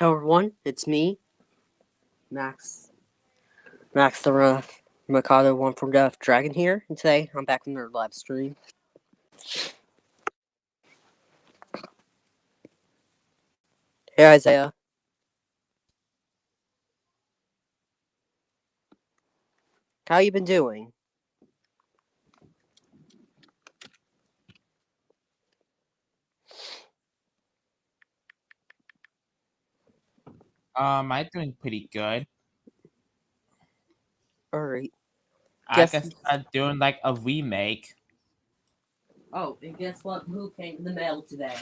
Hello everyone, it's me, Max, Max the Mikado One from Death Dragon here, and today I'm back in our live stream. Hey Isaiah, how you been doing? I'm doing pretty good. Alright, I guess. guess I'm doing like a remake. Oh, and guess what? Who came in the mail today?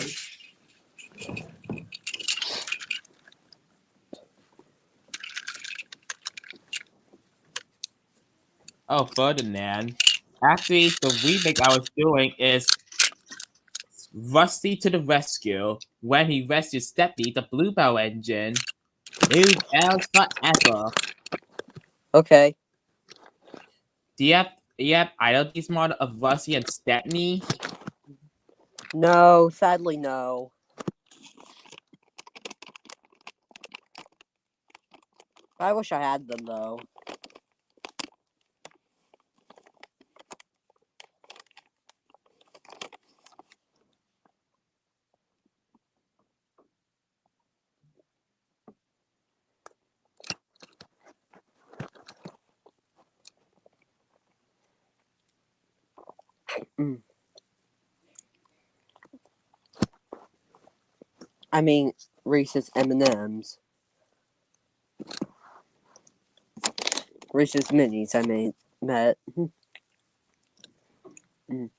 Oh, Ferdinand. Actually, the remake I was doing is Rusty to the rescue when he rescues Stephanie, the Bluebell engine. New bells forever. Okay, Do you have IoT's model of Rusty and Stepney? no, sadly no. I wish I had them though. Mm. I mean, Reese's M&Ms, Reese's Minis. I mean, met. Mm.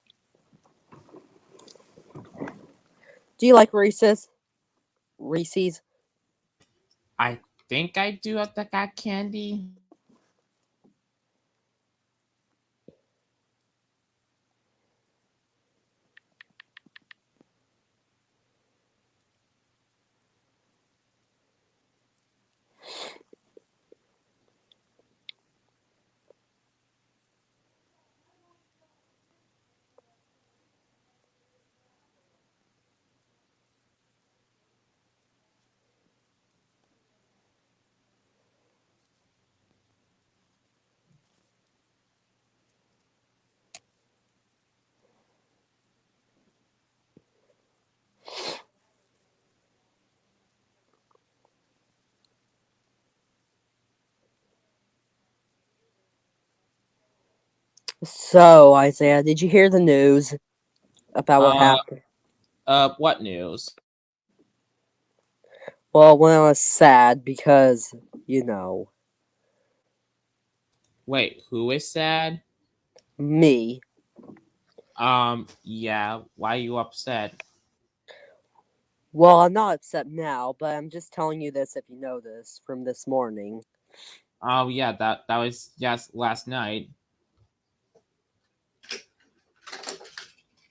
Do you like Reese's? Reese's? I think I do have the cat candy. So, Isaiah, did you hear the news about what Uh, happened? what news? Well, when I was sad because, you know, Wait, who is sad? me. Yeah, why are you upset? Well, I'm not upset now, but I'm just telling you this if you know this from this morning. Oh yeah, that was just last night.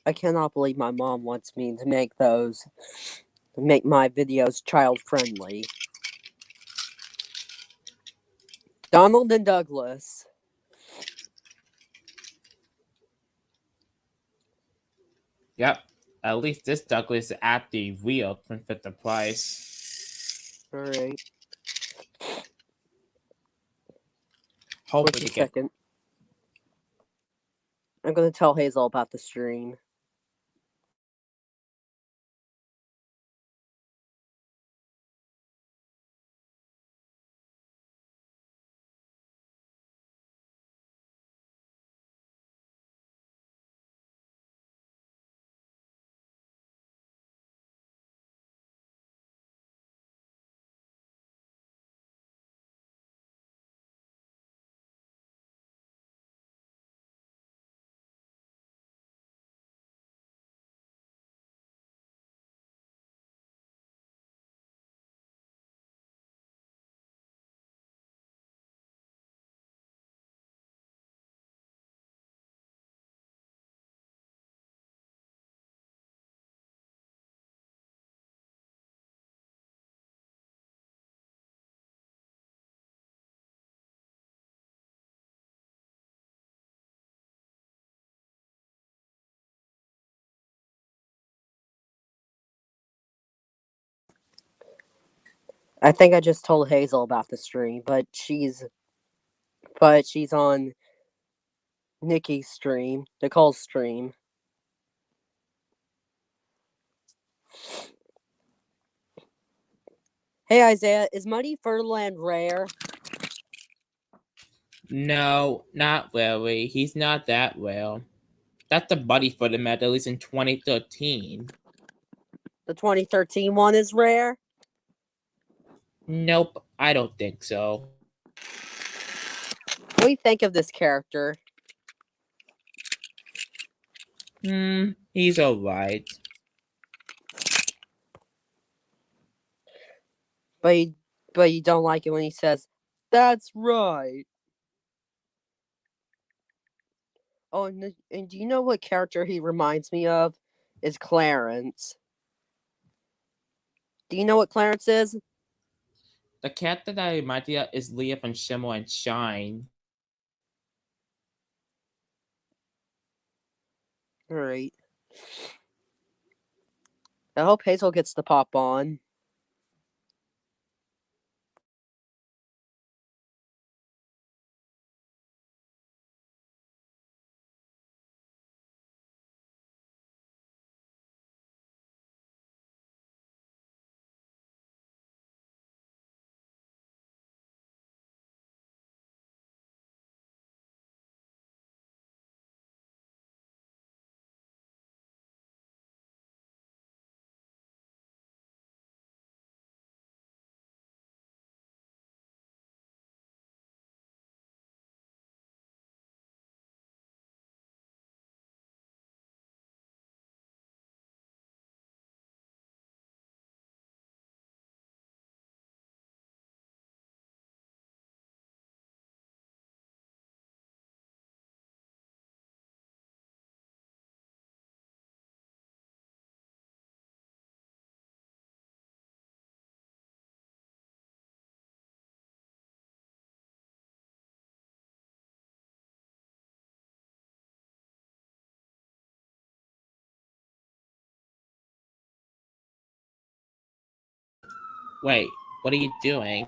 I cannot believe my mom wants me to make my videos child friendly. Donald and Douglas. Yep. At least this Douglas is at the real fit the price. Alright, wait Hopefully a they get second. I'm gonna tell Hazel about the stream. I think I just told Hazel about the stream, but she's on Nikki's stream, Nicole's stream. Hey Isaiah, is Muddy Furland rare? No, not really. He's not that well. That's the buddy for the meta, at least in 2013. The 2013 one is rare? Nope, I don't think so. What do you think of this character? He's alright. But you don't like it when he says, "That's right." Oh, and do you know what character he reminds me of? Is Clarence. Do you know what Clarence is? The cat that I remind you of is Leah from Shimmer and Shine. Alright. I hope Hazel gets to pop on. Wait, what are you doing?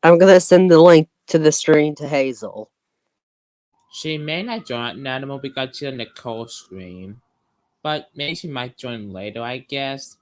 I'm gonna send the link to the stream to Hazel. She may not join an animal because she's on Nicole's stream. But maybe she might join later, I guess.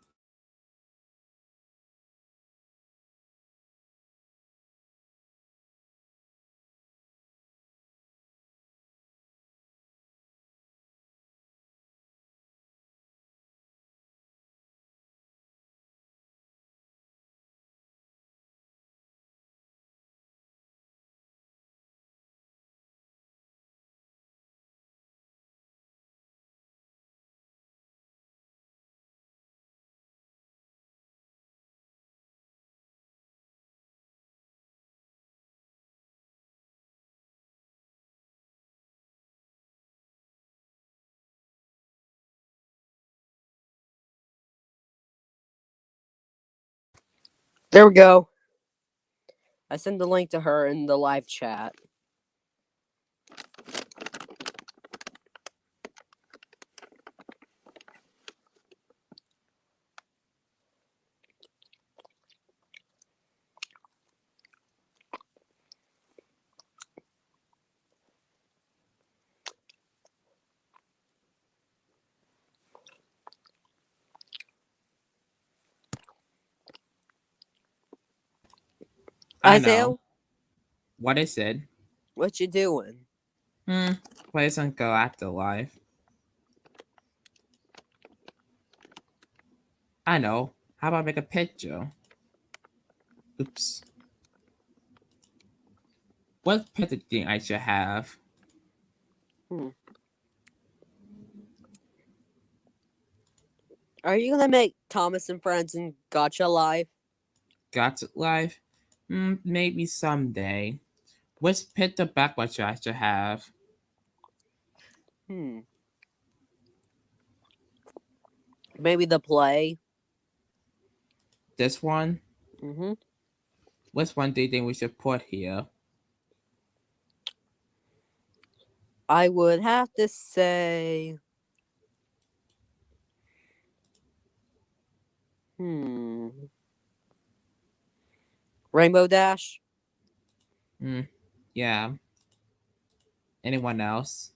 There we go. I sent the link to her in the live chat. I Isaiah, know. What is it? what you doing? Hmm. Plays on Go Afterlife. I know. How about make a picture? Oops. What picture do you think I should have? Hmm. Are you gonna make Thomas and Friends and Gotcha live? Got it live? Maybe someday. Which picture backwards I should have? Hmm. Maybe the play. This one? Mm-hmm. Which one do you think we should put here? I would have to say. Hmm. Rainbow Dash, Yeah. Anyone else?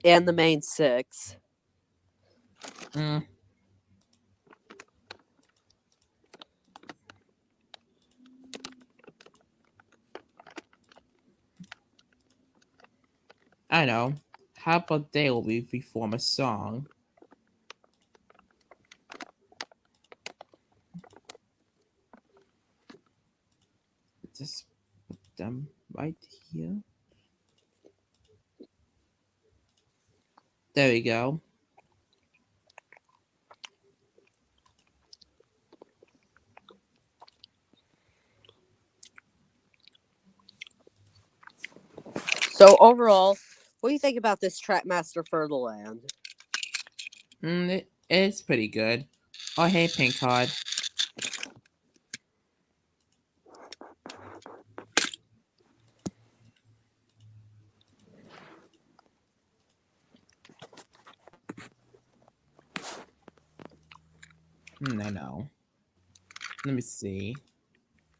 and the main six. Mm, I know. How about they will we form a song? Just put them right here. There we go. So overall, what do you think about this Trackmaster Furtherland? It's pretty good. Oh, hey, Pink Card. I know. Let me see.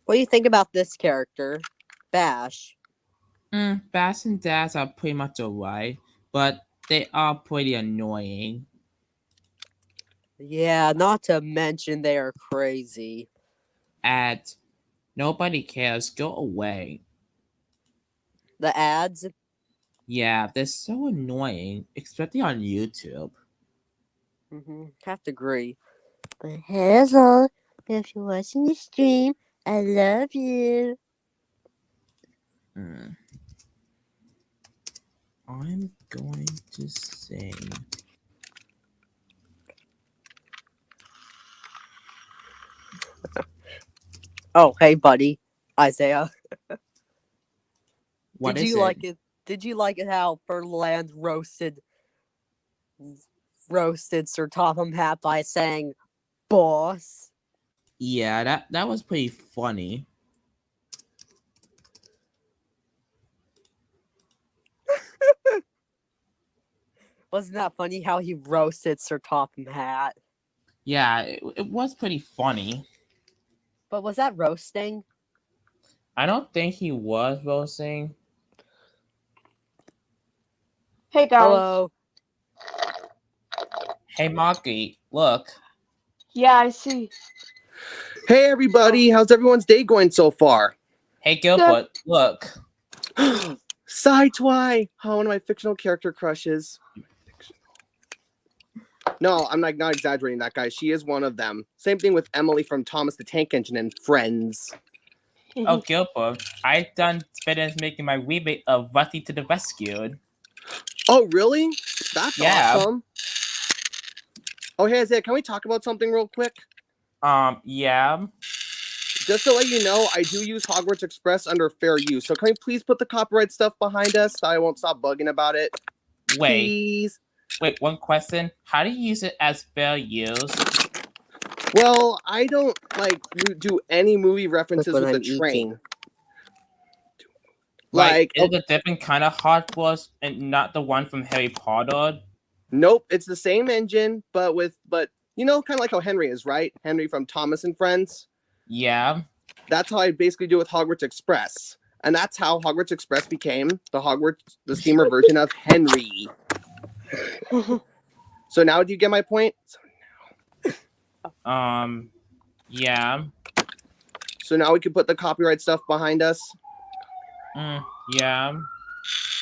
What do you think about this character, Bash? Bass and Dash are pretty much alright, but they are pretty annoying. Yeah, not to mention they are crazy. At nobody cares, go away. The ads? Yeah, they're so annoying, especially on YouTube. Have to agree. But Hazel, if you're watching the stream, I love you. Mm. I'm going to say. Oh, hey, buddy, Isaiah. What Did is you it? like it? Did you like it how Furland roasted Sir Topham Hat by saying "boss"? Yeah, that was pretty funny. Wasn't that funny how he roasted Sir Topham Hat? Yeah, it was pretty funny. But was that roasting? I don't think he was roasting. Hey guys. Hello. Hey, Maki, look. Yeah, I see. Hey everybody, how's everyone's day going so far? Hey, Gilbert, look. Sidetwy! Oh, one of my fictional character crushes. No, I'm not exaggerating that, guy. She is one of them. Same thing with Emily from Thomas the Tank Engine and Friends. Oh, Gilbert, I done finished making my remake of Rusty to the Rescue. Oh, really? That's Yeah. awesome. Oh, hey, Isaiah, can we talk about something real quick? Yeah. Just to let you know, I do use Hogwarts Express under fair use. So can we please put the copyright stuff behind us so I won't stop bugging about it? Wait. Please? Wait, one question. How do you use it as fair use? Well, I don't, do any movie references with the train. Is Like, it a different kind of Hogwarts and not the one from Harry Potter? Nope, it's the same engine, but you know, kind of like how Henry is, right? Henry from Thomas and Friends. Yeah. That's how I basically do with Hogwarts Express, and that's how Hogwarts Express became the steamer version of Henry. So now, do you get my point? Yeah. So now we can put the copyright stuff behind us. Yeah.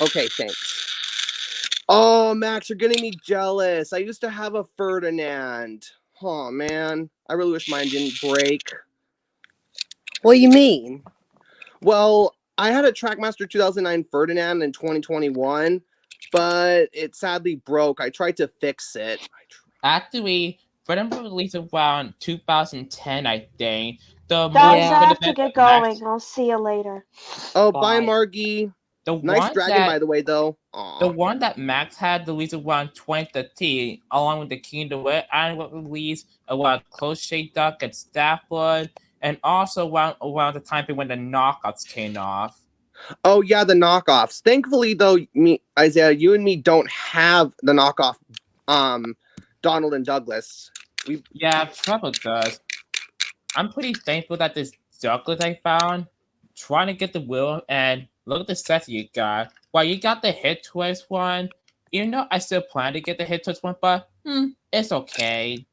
Okay, thanks. Oh, Max, you're getting me jealous. I used to have a Ferdinand. Oh man, I really wish mine didn't break. What do you mean? Well, I had a Trackmaster 2009 Ferdinand in 2021, but it sadly broke. I tried to fix it. Actually, Ferdinand released around 2010, I think. The Guys, movie I could have to been get a max. going. I'll see you later. Oh, bye, Bye. Margie. The Nice one dragon, that by the way, though. the Aw. one that Max had released around 2013, along with the Kingdom Away and was released around Crochet Duck and Stafford, and also around the time when the knockoffs came off. Oh, yeah, the knockoffs. Thankfully, though, Isaiah, you and me don't have the knockoff Donald and Douglas. Yeah, trouble does. I'm pretty thankful that this chocolate I found, trying to get the wheel, and look at the set you got. Well, you got the hit twist one. Even though I still plan to get the hit twist one, but it's okay.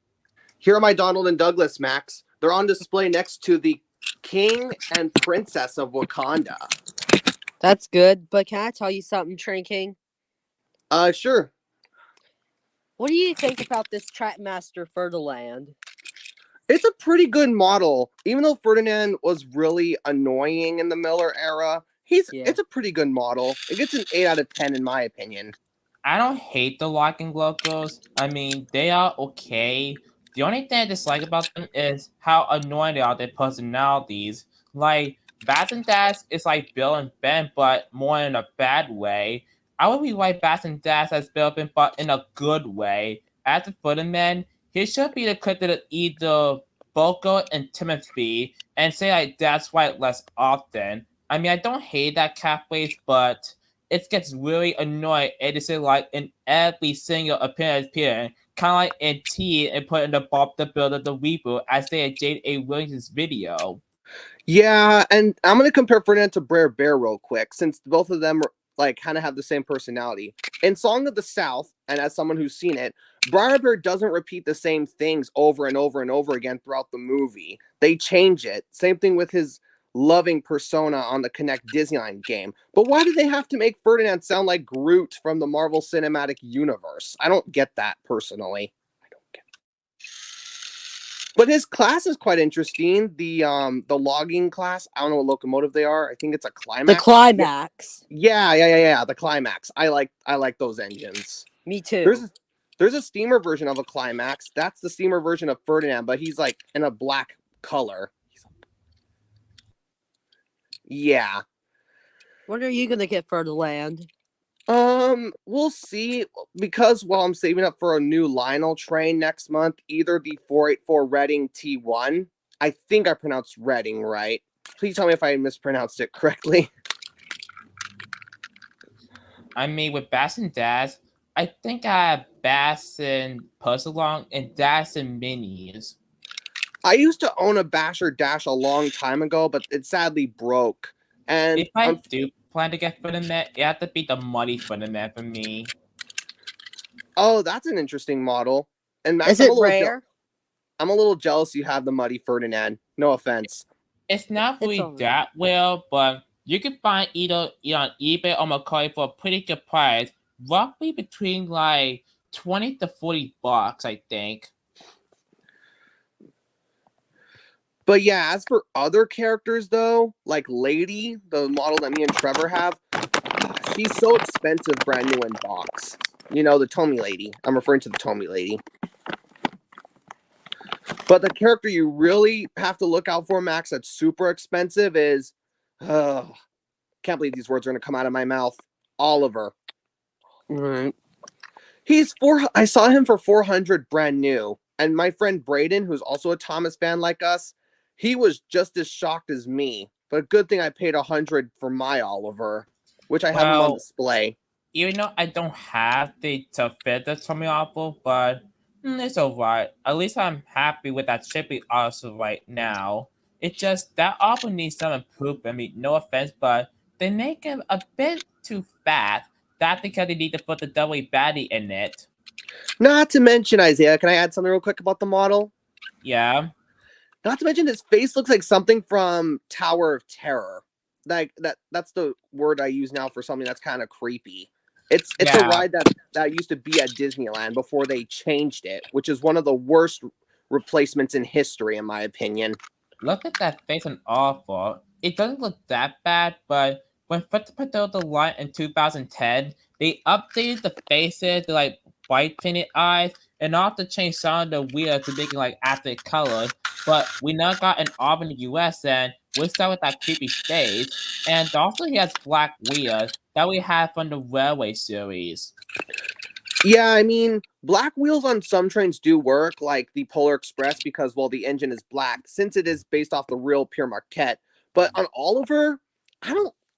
Here are my Donald and Douglas, Max. They're on display next to the King and Princess of Wakanda. That's good, but can I tell you something, Train King? Sure. What do you think about this Trackmaster Ferdinand? It's a pretty good model. Even though Ferdinand was really annoying in the Miller era, it's a pretty good model. It gets an 8 out of 10 in my opinion. I don't hate the locking logos. I mean, they are okay. The only thing I dislike about them is how annoying they are, their personalities. Like, Bats and Dash is like Bill and Ben, but more in a bad way. I would rewrite Bats and Dash as Bill and Ben, but in a good way. As the Footerman, he should be the character to either Boko and Timothy and say like that's right less often. I mean, I don't hate that cat phrase, but it gets really annoying. It is like in every single appearance, kind of like in T and put in the Bob the Builder the reboot as they had Jade A. Williams' video. Yeah, and I'm gonna compare Ferdinand to Brer Bear real quick, since both of them like kind of have the same personality. In Song of the South, and as someone who's seen it, Brer Bear doesn't repeat the same things over and over and over again throughout the movie. They change it. Same thing with his loving persona on the Connect Disneyland game. But why do they have to make Ferdinand sound like Groot from the Marvel Cinematic Universe? I don't get that personally. I don't get it. But his class is quite interesting. The logging class. I don't know what locomotive they are. I think it's a Climax. The Climax. Yeah. The Climax. I like those engines. Me too. There's a steamer version of a Climax. That's the steamer version of Ferdinand, but he's like in a black color. Yeah. When are you gonna get Ferdinand? We'll see, because while I'm saving up for a new Lionel train next month, either the 484 Reading T1. I think I pronounced Reading right. Please tell me if I mispronounced it correctly. I mean, with Bass and Dash, I think I have Bass and Puzzalong and Dash and Minis. I used to own a Basher Dash a long time ago, but it sadly broke. And if I do plan to get Ferdinand, it have to be the Muddy Ferdinand for me. Oh, that's an interesting model. And Max, Is it rare? I'm a little jealous you have the Muddy Ferdinand. No offense. It's not really that well, but you can find either on eBay or Mercari for a pretty good price, roughly between like $20 to $40, I think. But yeah, as for other characters though, like Lady, the model that me and Trevor have, she's so expensive brand new in box. You know, the Tomy Lady. I'm referring to the Tomy Lady. But the character you really have to look out for, Max, that's super expensive is, can't believe these words are going to come out of my mouth. Oliver. Right. I saw him for 400 brand new. And my friend Braden, who's also a Thomas fan like us, he was just as shocked as me. But a good thing I paid 100 for my Oliver, which I have him on display. Even though I don't have the to fit the Tommy Apple, but it's alright. At least I'm happy with that shipping also right now. It's just that Apple needs some improvement. I mean, no offense, but they make him a bit too fat. That's because they need to put the double baddie in it. Not to mention, Isaiah, can I add something real quick about the model? Yeah. Not to mention his face looks like something from Tower of Terror. Like that's the word I use now for something that's kind of creepy. It's a ride that used to be at Disneyland before they changed it, which is one of the worst replacements in history, in my opinion. Look at that face and awful. It doesn't look that bad, but when Foot put out the line in 2010, they updated the faces to like white tinted eyes and also changed some of the wheels to make it like after colors. But we now got an Auburn in the US and we'll start with that creepy face. And also he has black wheels that we have from the Railway series. Yeah, I mean, black wheels on some trains do work, like the Polar Express, because, well, the engine is black, since it is based off the real Pierre Marquette. But on Oliver,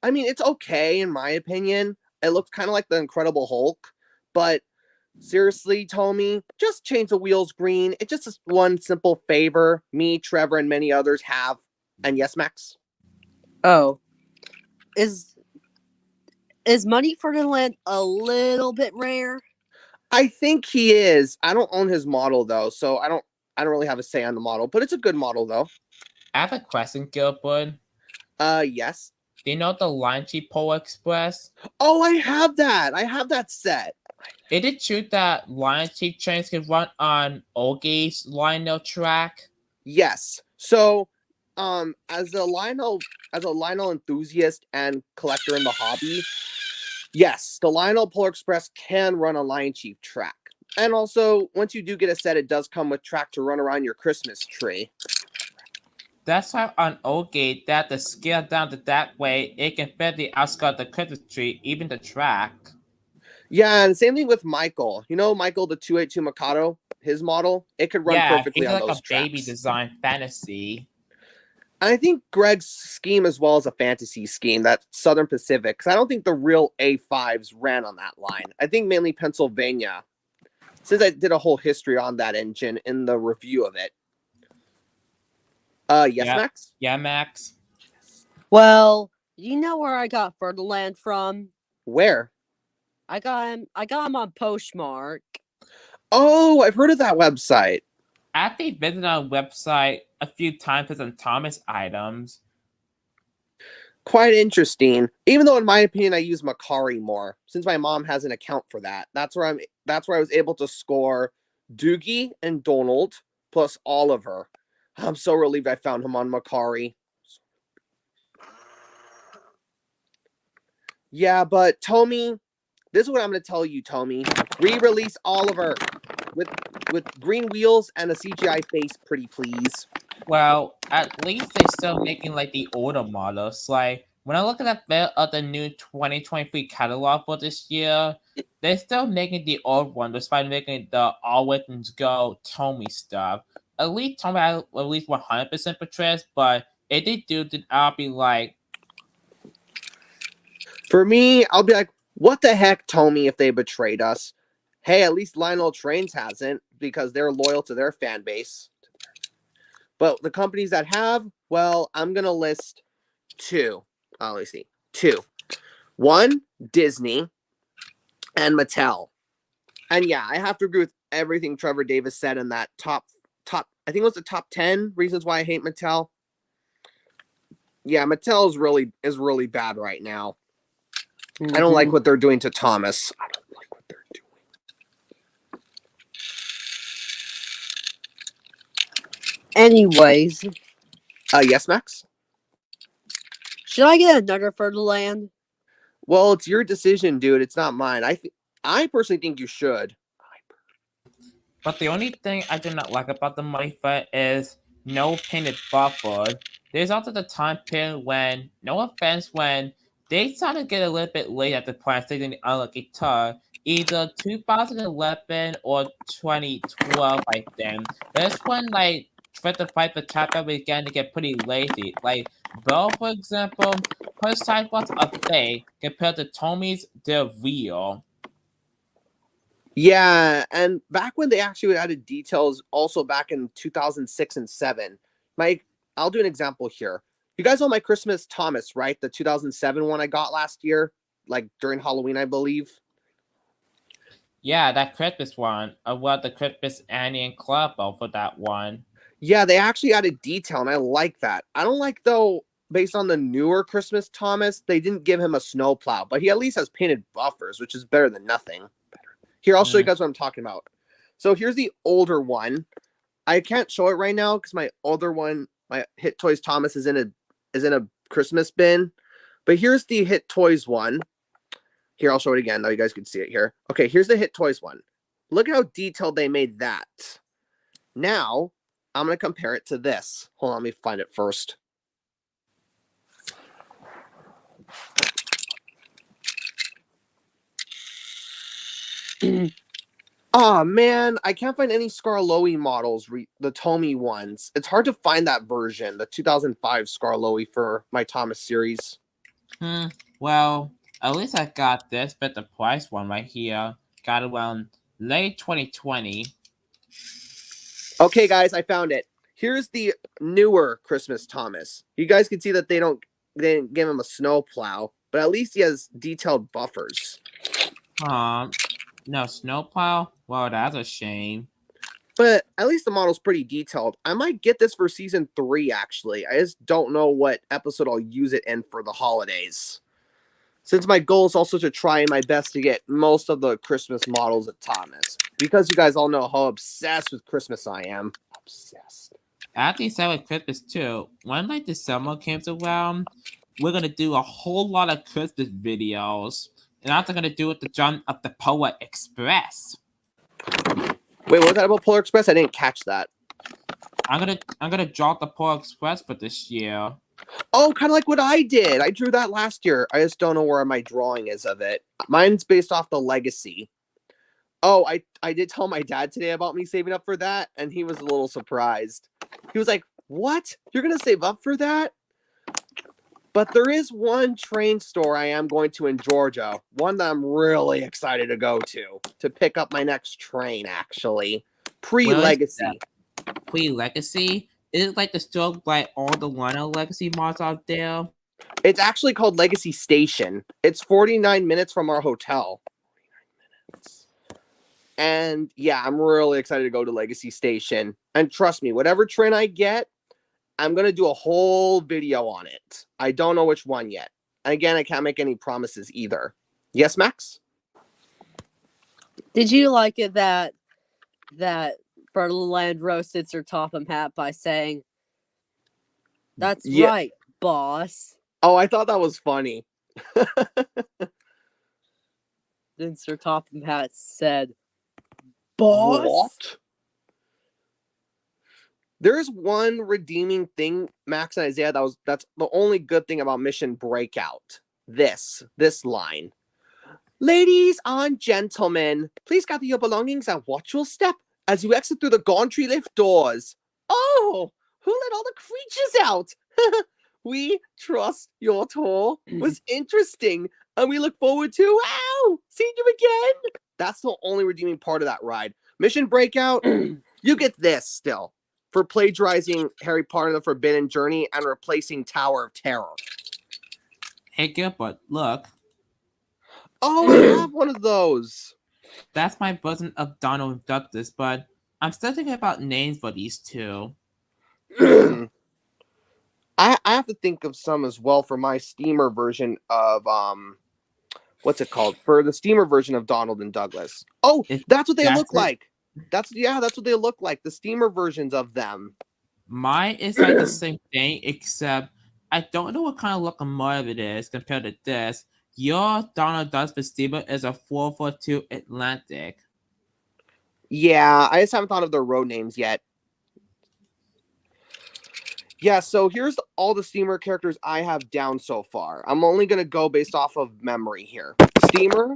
it's okay, in my opinion. It looks kind of like the Incredible Hulk, but Seriously, Tommy, just change the wheels green. It's just one simple favor me, Trevor, and many others have. And yes, Max? Oh, is Money Ferdinand a little bit rare? I think he is. I don't own his model though, so I don't really have a say on the model, but it's a good model though. I have a question, Gilbert. Yes. Do you know the Line Cheap Polar Express? Oh, I have that. I have that set. Is it true that Line Cheap trains can run on Ogi's Lionel track? Yes. So, as a Lionel enthusiast and collector in the hobby, yes, the Lionel Polar Express can run a Lion Chief track. And also, once you do get a set, it does come with track to run around your Christmas tree. That's why on Ogi that the scale down to that way it can fit the outskirt of the Christmas tree, even the track. Yeah, and same thing with Michael. You know, Michael, the 282 Mikado, his model, it could run Yeah, perfectly he's on like those a baby tracks. design fantasy. And I think Greg's scheme as well as a fantasy scheme, that Southern Pacific, because I don't think the real A5s ran on that line. I think mainly Pennsylvania, since I did a whole history on that engine in the review of it. Yes, Yeah. Max? Yeah, Max. Well, you know where I got Ferdinand from? Where? I got him on Postmark. Oh, I've heard of that website. I actually visited our website a few times for some Thomas items. Quite interesting. Even though, in my opinion, I use Macari more, since my mom has an account for that. That's where I was able to score Doogie and Donald plus Oliver. I'm so relieved I found him on Macari. Yeah, but Tommy, this is what I'm going to tell you, Tommy. Re-release Oliver with green wheels and a CGI face, pretty please. Well, at least they're still making like the older models. Like when I look at that bit of the new 2023 catalog for this year, they're still making the old one despite making the All Weapons Go Tommy stuff. At least Tommy had at least 100% portrays, but if they do, then I'll be like, For me, I'll be like, what the heck, Tommy, if they betrayed us? Hey, at least Lionel Trains hasn't, because they're loyal to their fan base. But the companies that have, well, I'm going to list two. Let me see. Two. One, Disney and Mattel. And yeah, I have to agree with everything Trevor Davis said in that top, I think it was the top 10 reasons why I hate Mattel. Yeah, Mattel is really bad right now. I don't like what they're doing to Thomas. I don't like what they're doing. Anyways, Yes, Max? should I get another Ferdinand? Well, it's your decision, dude. It's not mine. I personally think you should. but the only thing I do not like about the Money Fight is no painted buffer. There's also the time period when, no offense, when they started to get a little bit late at the point stating the unlucky guitar, either 2011 or 2012, I think. That's when like Try to Fight the chapter began to get pretty lazy. Like Belle, for example, her side was a fake compared to Tommy's they're real. Yeah, and back when they actually added details, also back in 2006 and 7. I'll do an example here. You guys know my Christmas Thomas, right? The 2007 one I got last year, like during Halloween, I believe. Yeah, that Christmas one. I want the Christmas Annie and Club for that one. Yeah, they actually added detail, and I like that. I don't like, though, based on the newer Christmas Thomas, they didn't give him a snowplow, but he at least has painted buffers, which is better than nothing. Here, I'll show you guys what I'm talking about. So here's the older one. I can't show it right now because my older one, my Hit Toys Thomas, is in a Christmas bin. But here's the Hit Toys one. Here, I'll show it again. Now you guys can see it here. Okay, here's the Hit Toys one. Look at how detailed they made that. Now, I'm going to compare it to this. Hold on, let me find it first. Oh man, I can't find any Scarloey models, the Tommy ones. It's hard to find that version, the 2005 Scarloey for my Thomas series. Well, at least I got this, but the price one right here got around late 2020. Okay, guys, I found it. Here's the newer Christmas Thomas. You guys can see that they didn't give him a snowplow, but at least he has detailed buffers. No snowplow? Well, that's a shame. But at least the model's pretty detailed. I might get this for season 3, actually. I just don't know what episode I'll use it in for the holidays. Since my goal is also to try my best to get most of the Christmas models at Thomas. Because you guys all know how obsessed with Christmas I am. Obsessed. After said with Christmas too, when like December comes around, we're gonna do a whole lot of Christmas videos. And I'm also gonna do it the John of the Polar Express. Wait, what was that about Polar Express? I didn't catch that. I'm gonna draw the Polar Express for this year. Oh, kind of like what I did. I drew that last year. I just don't know where my drawing is of it. Mine's based off the Legacy. Oh, I did tell my dad today about me saving up for that, and he was a little surprised. He was like, "What? You're going to save up for that?" But there is one train store I am going to in Georgia, one that I'm really excited to go to pick up my next train, actually. Pre-Legacy. Pre-Legacy? Is it like the store like all the Lionel Legacy mods out there? It's actually called Legacy Station. It's 49 minutes from our hotel. 49 minutes. And yeah, I'm really excited to go to Legacy Station. And trust me, whatever train I get, I'm going to do a whole video on it. I don't know which one yet. And again, I can't make any promises either. Yes, Max? Did you like it that Berland roasted Sir Topham Hatt by saying, "That's right, boss"? Oh, I thought that was funny. Then Sir Topham Hatt said, "Boss?" What? There's one redeeming thing, Max and Isaiah, that's the only good thing about Mission Breakout. This line. "Ladies and gentlemen, please gather your belongings and watch your step as you exit through the Gauntry lift doors. Oh, who let all the creatures out? We trust your tour was interesting, and we look forward to, seeing you again." That's the only redeeming part of that ride. Mission Breakout, you get this still. For plagiarizing Harry Potter and the Forbidden Journey and replacing Tower of Terror. Hey Gilbert, look. Oh, I have one of those. That's my version of Donald Douglas, but I'm still thinking about names for these two. I have to think of some as well for my steamer version of what's it called? For the steamer version of Donald and Douglas. Oh, that's what they look like. That's what they look like. The steamer versions of them. Mine is like the same thing, except I don't know what kind of locomotive it is compared to this. Your Donald Douglas steamer is a 442 Atlantic. Yeah, I just haven't thought of their road names yet. Yeah, so here's all the steamer characters I have down so far. I'm only going to go based off of memory here. Steamer,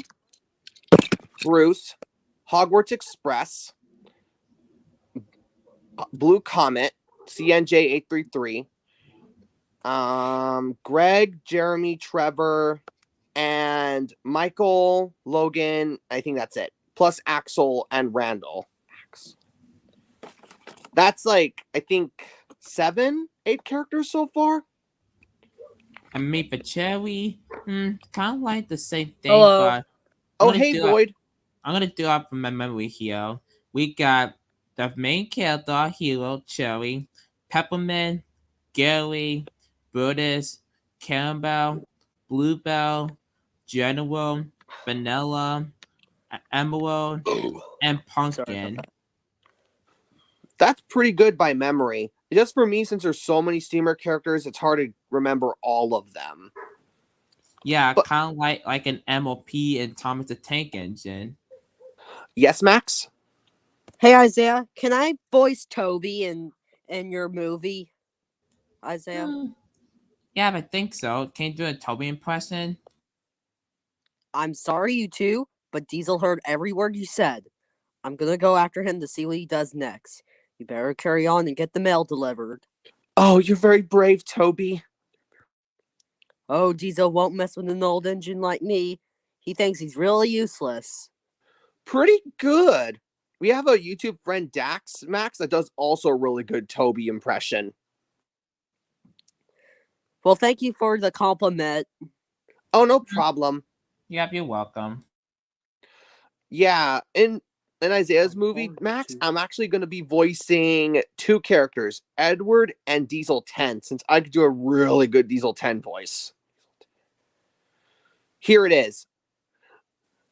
Bruce, Hogwarts Express, Blue Comet, CNJ833, Greg, Jeremy, Trevor, and Michael, Logan. I think that's it. Plus Axel and Randall. That's like, I think 7, 8 characters so far. I mean, for Cherry, kind of like the same thing, Hello. but Hey, Boyd. I'm gonna do it from my memory here. We got the main character, our hero, Cherry, Peppermint, Gary, Brutus, Campbell, Bluebell, General, Vanilla, Emerald, and Pumpkin. That's pretty good by memory. Just for me, since there's so many steamer characters, it's hard to remember all of them. Yeah, kind of like an MOP in Thomas the Tank Engine. Yes, Max? Hey, Isaiah, can I voice Toby in your movie, Isaiah? Yeah, I think so. Can you do a Toby impression? "I'm sorry, you two, but Diesel heard every word you said. I'm gonna go after him to see what he does next. You better carry on and get the mail delivered." Oh, you're very brave, Toby. "Oh, Diesel won't mess with an old engine like me. He thinks he's really useless." Pretty good. We have a YouTube friend, Dax Max, that does also a really good Toby impression. Well, thank you for the compliment. Oh, no problem. Yep, you're welcome. Yeah, in Isaiah's movie, Max, I'm actually going to be voicing two characters, Edward and Diesel 10, since I could do a really good Diesel 10 voice. Here it is.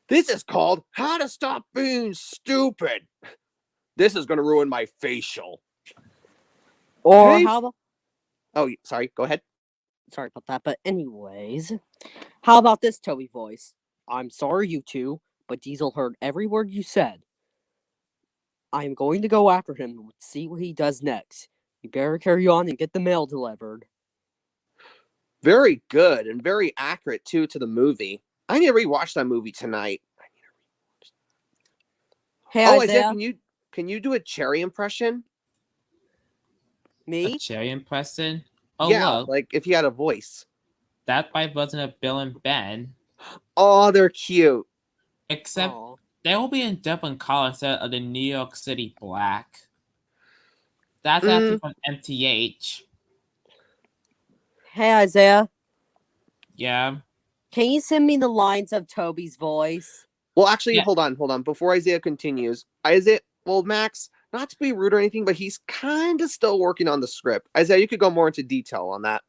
This is called How to Stop Being Stupid. This is going to ruin my facial. Or Hey. how about... Oh, sorry, go ahead. Sorry about that, but anyways, how about this Toby voice? I'm sorry, you two, but Diesel heard every word you said. I am going to go after him and see what he does next. You better carry on and get the mail delivered. Very good and very accurate, too, to the movie. I need to rewatch that movie tonight. Hey, Oh, Isaiah. Isaiah, can you do a Cherry impression? A Me? cherry impression? Oh, Yeah, look, like if he had a voice. that by wasn't a Bill and Ben. Oh, they're cute. Except Aw. they will be in different colors instead of the New York City black. That's Mm. actually from MTH. Hey, Isaiah. Yeah. Can you send me the lines of Toby's voice? Well, actually, Yeah. hold on. Before Isaiah continues, Max, not to be rude or anything, but he's kind of still working on the script. Isaiah, you could go more into detail on that.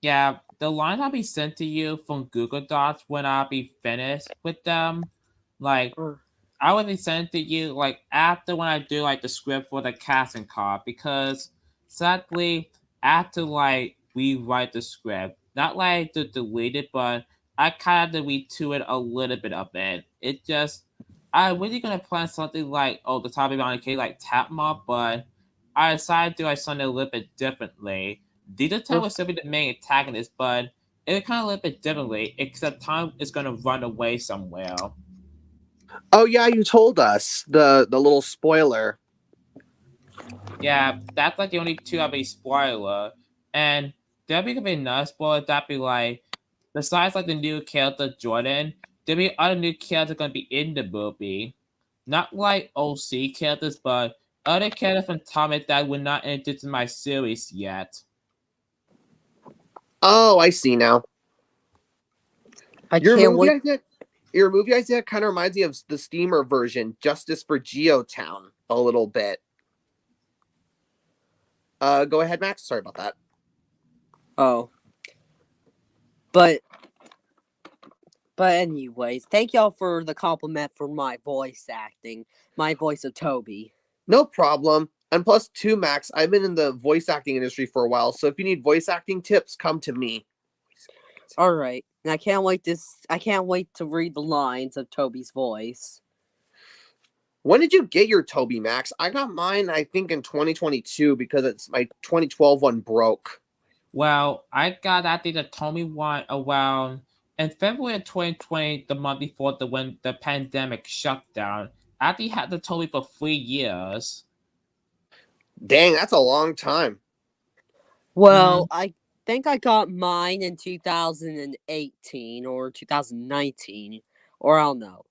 Yeah, the lines I'll be sent to you from Google Docs when I'll be finished with them. Like, I will be sent to you like after when I do like the script for the casting call because sadly I have to like rewrite the script. Not like to delete it, but I kind of retool it a little bit of it. It just I really gonna plan something like the topic on the cake like tap mob, but I decided to do like something a little bit differently. Dita Time will still be the main antagonist, but it kind of a little bit differently, except Time is gonna run away somewhere. Oh yeah, you told us the little spoiler. Yeah, that's like the only two I'll be spoiler. And there'll be another spoiler that'd be like, besides like the new character Jordan, there'll be other new characters gonna be in the movie. Not like OC characters, but other characters from Thomas that were not introduced in my series yet. Oh, I see now. I can't wait. Your movie, Isaiah, kind of reminds me of the Steamer version, Justice for Geotown, a little bit. Go ahead, Max. Sorry about that. Oh. But anyways, thank y'all for the compliment for my voice acting. My voice of Toby. No problem. And plus, two, Max, I've been in the voice acting industry for a while, so if you need voice acting tips, come to me. Alright. And I can't wait to read the lines of Toby's voice. When did you get your Toby, Max? I got mine, I think, in 2022 because it's my 2012 one broke. Well, I got I think the Tommy one around in February of 2020, the month before when the pandemic shut down. I actually had the Tommy for 3 years. Dang, that's a long time. Well, I think I got mine in 2018 or 2019. Or I don't know.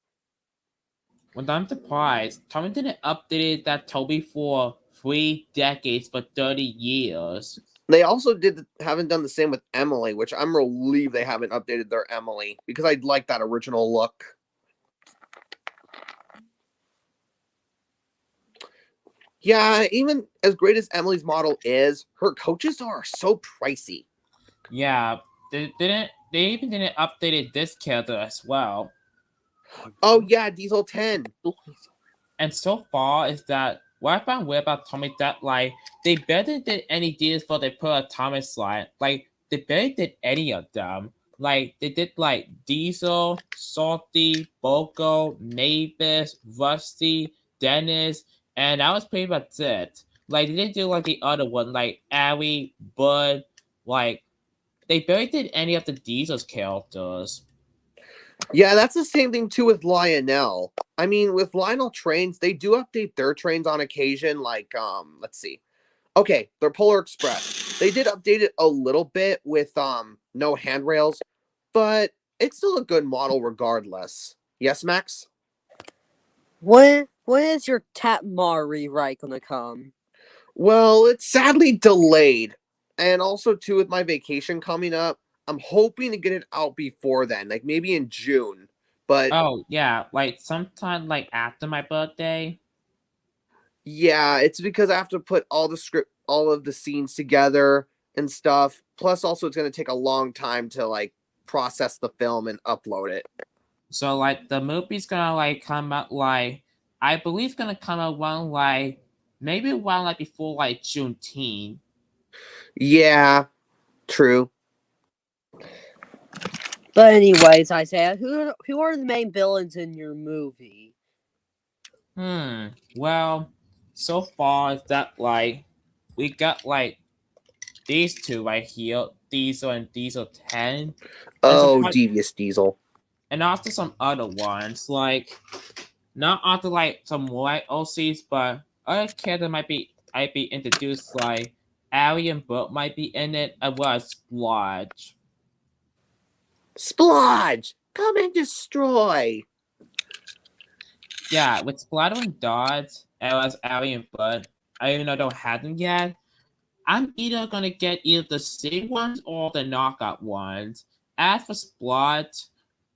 Well, I'm surprised. Tommy didn't update that Toby for 3 decades for 30 years. They also haven't done the same with Emily, which I'm relieved they haven't updated their Emily because I like that original look. Yeah, even as great as Emily's model is, her coaches are so pricey. Yeah, they even didn't update this character as well. Oh yeah, Diesel 10. And so far is that what I found weird about Tommy that like they barely did any deals for they put a Thomas line. Like they barely did any of them. Like they did like Diesel, Salty, Boko, Mavis, Rusty, Dennis, and that was pretty much it. Like they didn't do like the other one, like Ari, Bud, like they barely did any of the Diesel's characters. Yeah, that's the same thing too with Lionel. I mean, with Lionel trains, they do update their trains on occasion. Like, let's see. Okay, their Polar Express. They did update it a little bit with no handrails, but it's still a good model regardless. Yes, Max? When is your Tatmar rewrite gonna come? Well, it's sadly delayed. And also, too, with my vacation coming up, I'm hoping to get it out before then, like maybe in June. But Oh yeah, like sometime like after my birthday. yeah, it's because I have to put all the script, all of the scenes together and stuff. Plus, also, it's going to take a long time to like process the film and upload it. So like the movie's gonna like come out like I believe it's gonna come out around like maybe around like before like Juneteenth. Yeah, true. But anyways, Isaiah, who are the main villains in your movie? Well, so far is that like we got like these two right here, Diesel and Diesel 10, and some Oh, Devious Diesel. and also some other ones like not after like some white OCs, but other characters might be introduced like Ari and Bert might be in it as well as Splodge. Splodge, come and destroy. Yeah, with Splatter and Dodge, as well as Ari and Bert, I even though I don't have them yet. I'm either gonna get either the same ones or the knockout ones. As for Splot,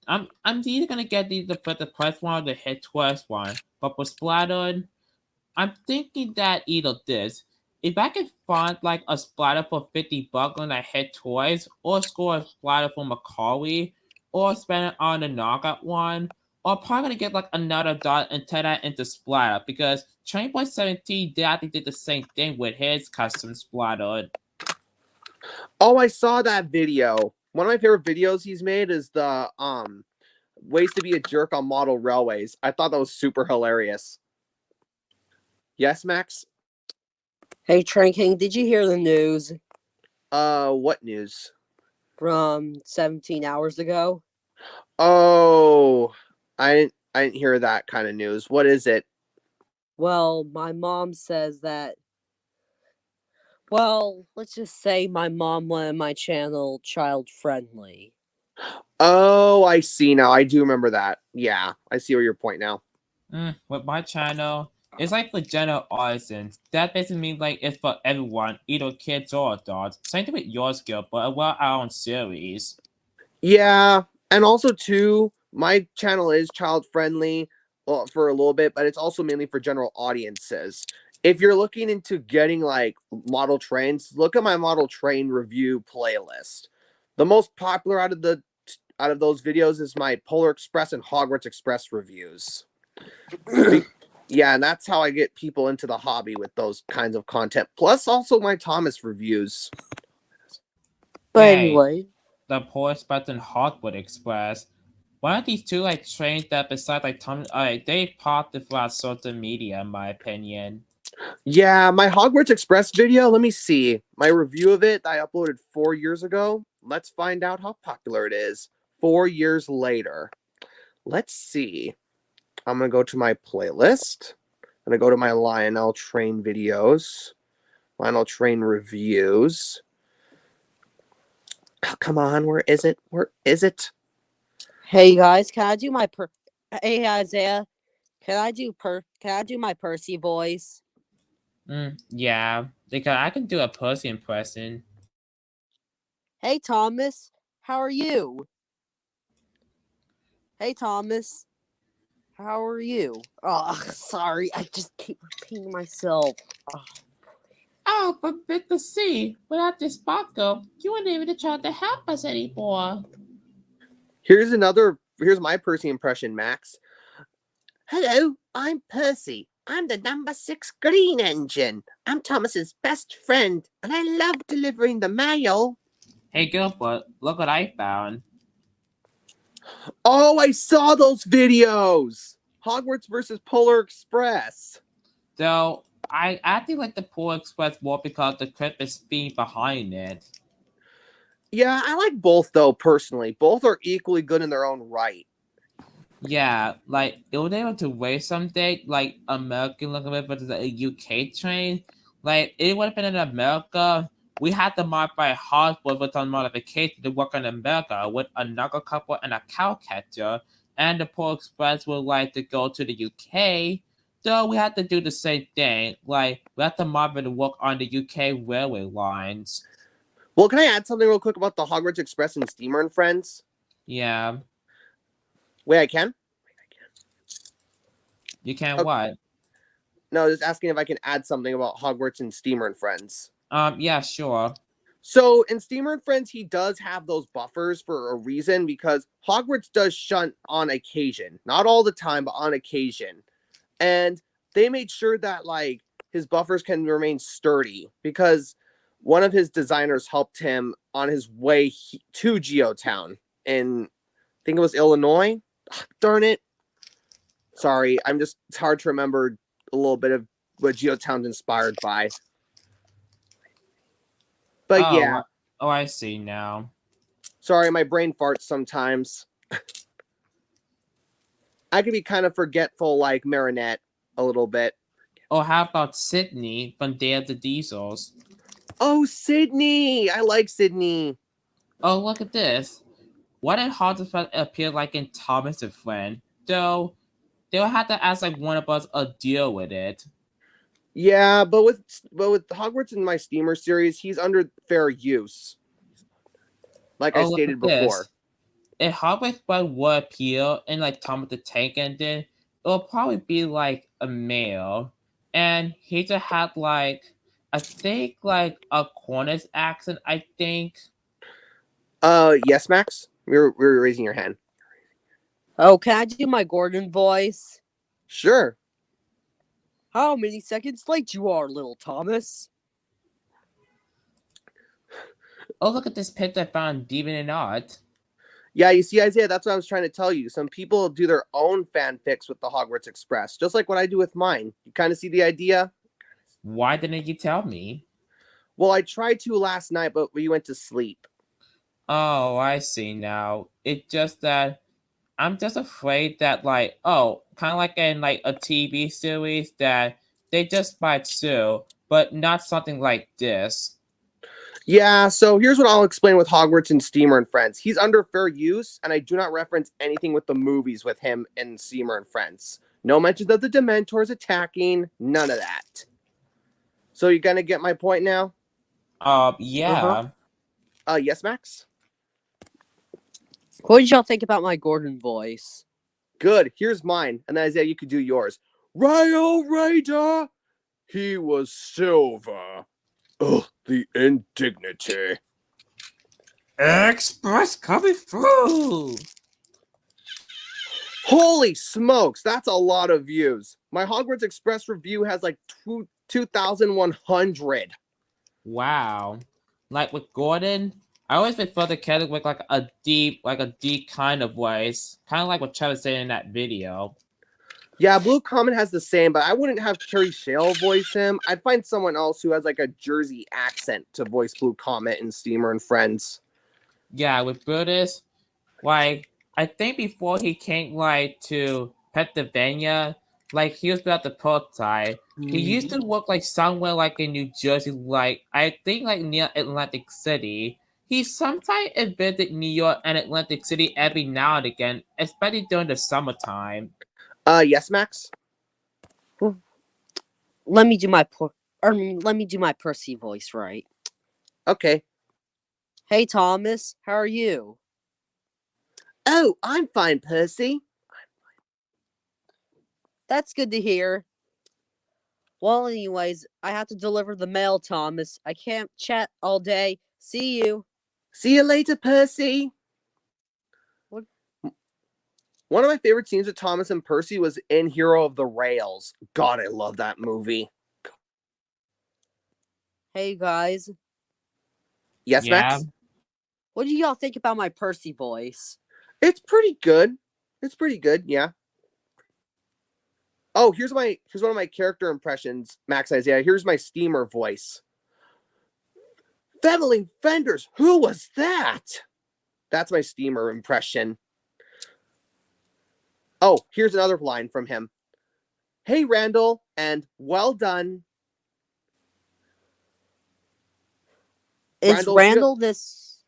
I'm either gonna get either for the first one or the hit twist one. But for Splattered, I'm thinking that either this. If I can find like a splatter for $50 on a hit toys, or score a splatter for Macaulay, or spend it on the knockout one, or probably gonna get like another dot and turn that into splatter because Train Boy 17 did the same thing with his custom splatter. Oh, I saw that video. One of my favorite videos he's made is the ways to be a jerk on model railways. I thought that was super hilarious. Yes, Max? Hey, Train King, did you hear the news What news? from 17 hours ago? Oh, I didn't hear that kind of news. What is it? Well, my mom says that. Well, let's just say my mom wanted my channel child friendly. Oh, I see now. I do remember that. Yeah, I see where your point now. With my channel, it's like for general audience. That basically means like it's for everyone, either kids or adults. Same thing with yours, Gil, but well our own series. Yeah, and also too, my channel is child friendly, well, for a little bit, but it's also mainly for general audiences. If you're looking into getting like model trains, look at my model train review playlist. The most popular out of those videos is my Polar Express and Hogwarts Express reviews. Yeah, and that's how I get people into the hobby with those kinds of content. Plus, also my Thomas reviews. But Hey, anyway, the Polar Express and Hogwarts Express. One of these two like trains that besides like Tom they popped throughout social media in my opinion. Yeah, my Hogwarts Express video. Let me see my review of it. I uploaded 4 years ago. Let's find out how popular it is 4 years later. Let's see. I'm gonna go to my playlist. I'm gonna go to my Lionel Train videos, Lionel Train reviews. Oh, come on, where is it? Where is it? hey guys, can I do my Hey Isaiah, can I do my Percy voice? Yeah, because I can do a Percy impression. Hey Thomas, how are you? Hey Thomas, how are you? Oh, sorry, I just keep repeating myself. Oh. Oh, but bit to see, without this sparkle, you wouldn't even try to help us anymore. Here's my Percy impression, Max. Hello, I'm Percy. I'm the number 6 green engine. I'm Thomas's best friend, and I love delivering the mail. Hey Gilbert, look what I found. Oh, I saw those videos. Hogwarts versus Polar Express. Though I actually like the Polar Express more because the Christmas theme behind it. Yeah, I like both though, personally. Both are equally good in their own right. Yeah, like it was able to race someday, like American looking versus a UK train. Like it would have been in America. We had to modify Hogwarts with some modification to work in America with another couple and a cow catcher. and the Polar Express would like to go to the UK, though we have to do the same thing. Like we have to monitor to work on the UK railway lines. Well, can I add something real quick about the Hogwarts Express and Steamer and Friends? Yeah, Wait, I can? you can Okay. what? No, just asking if I can add something about Hogwarts and Steamer and Friends. Yeah, sure. So in Steamer and Friends, he does have those buffers for a reason because Hogwarts does shunt on occasion. Not all the time, but on occasion. And they made sure that like his buffers can remain sturdy because one of his designers helped him on his way to Geotown in, I think it was Illinois. Darn it. Sorry, it's hard to remember a little bit of what Geotown's inspired by. But yeah. Oh, I see now. Sorry, my brain farts sometimes. I can be kind of forgetful like Marinette a little bit. Oh, how about Sydney from Day of the Diesels? Oh, Sydney! I like Sydney. Oh, look at this. Why did Hogwarts appear like in Thomas and Friend? Though, they'll have to ask like one of us a deal with it. Yeah, but with Hogwarts in my Steamer series, he's under fair use. Like I stated before. If Hogwarts would appear in like Thomas the Tank Engine, it'll probably be like a male. And he just had like I think like a Cornish accent, I think. Yes, Max? We were raising your hand. Oh, can I do my Gordon voice? Sure. How many seconds late you are, little Thomas? Oh, look at this picture I found Demon in Art. Yeah, you see, Isaiah, that's what I was trying to tell you. Some people do their own fanfics with the Hogwarts Express, just like what I do with mine. You kind of see the idea? Why didn't you tell me? Well, I tried to last night, but we went to sleep. Oh, I see now. It's just that I'm just afraid that like, oh, kind of like in like a TV series that they just might sue, but not something like this. Yeah, so here's what I'll explain with Hogwarts and Steamer and Friends. He's under fair use, and I do not reference anything with the movies with him and Steamer and Friends. No mentions of the Dementors attacking, none of that. So you gonna get my point now? Yeah. Yes, Max? What did y'all think about my Gordon voice? Good, here's mine, and then Isaiah, you could do yours. Rail Raider! He was silver. Ugh, the indignity. Express coming through. Holy smokes, that's a lot of views. My Hogwarts Express review has like 2,100. Wow. Like with Gordon, I always prefer the character with like a deep kind of voice. Kind of like what Trevor said in that video. Yeah, Blue Comet has the same, but I wouldn't have Carrie Shale voice him. I'd find someone else who has like a Jersey accent to voice Blue Comet in Steamer and Friends. Yeah, with Brutus, like I think before he came like to Pennsylvania, like he was about the prototype. He used to work like somewhere like in New Jersey, like I think like near Atlantic City. He sometimes visited New York and Atlantic City every now and again, especially during the summertime. Yes, Max? Let me do my Percy voice right. Okay. Hey Thomas, how are you? Oh, I'm fine, Percy. That's good to hear. Well, anyways, I have to deliver the mail, Thomas. I can't chat all day. See you. See you later, Percy. What? One of my favorite scenes with Thomas and Percy was in Hero of the Rails. God, I love that movie. Hey guys, Yes, Yeah. Max? what do y'all think about my Percy voice? It's pretty good. It's pretty good, yeah. Oh, here's one of my character impressions, Max Isaiah. Here's my Steamer voice. Fettling fenders, who was that? That's my Steamer impression. Oh, here's another line from him. Hey, Randall, and well done. Is Randall this?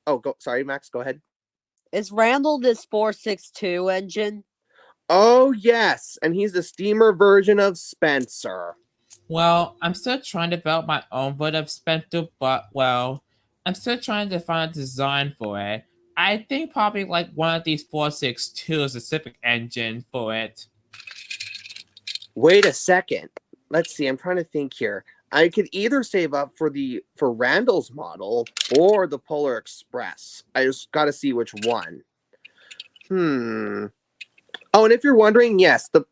Oh, sorry, Max, go ahead. Is Randall this 462 engine? Oh, yes, and he's the steamer version of Spencer. Well, I'm still trying to develop my own version of Spectre, but well, I'm still trying to find a design for it. I think probably like one of these 462 specific engine for it. Wait a second. Let's see. I'm trying to think here. I could either save up for Randall's model or the Polar Express. I just got to see which one. Oh, and if you're wondering, yes, the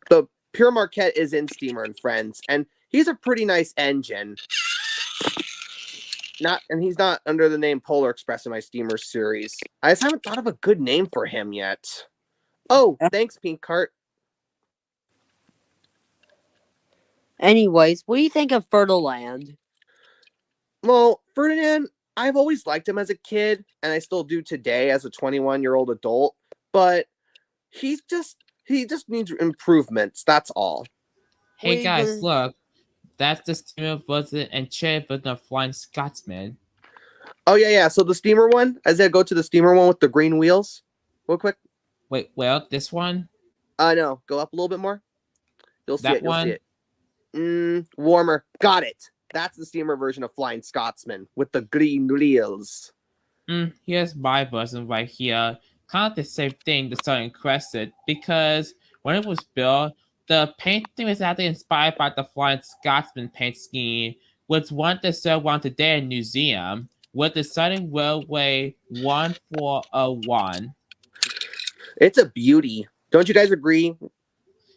Pure Marquette is in Steamer and Friends, and he's a pretty nice engine. He's not under the name Polar Express in my Steamer series. I just haven't thought of a good name for him yet. Oh, thanks, Pink Cart. Anyways, what do you think of Fertiland? Well, Ferdinand, I've always liked him as a kid, and I still do today as a 21-year-old adult, but he just needs improvements, that's all. Hey What guys, even- look. That's the steamer version and chair version of Flying Scotsman. Oh, yeah, so the steamer one, as I go to the steamer one with the green wheels, real quick. Wait, well, this one? No, go up a little bit more. You'll see That it, you'll see one? it. Warmer. Got it. That's the steamer version of Flying Scotsman with the green wheels. Here's my version right here. Kind of the same thing, the Southern Crescent, because when it was built, the painting was actually inspired by the Flying Scotsman paint scheme, which one that served around today in museum, with the Southern Railway 1401. It's a beauty. Don't you guys agree?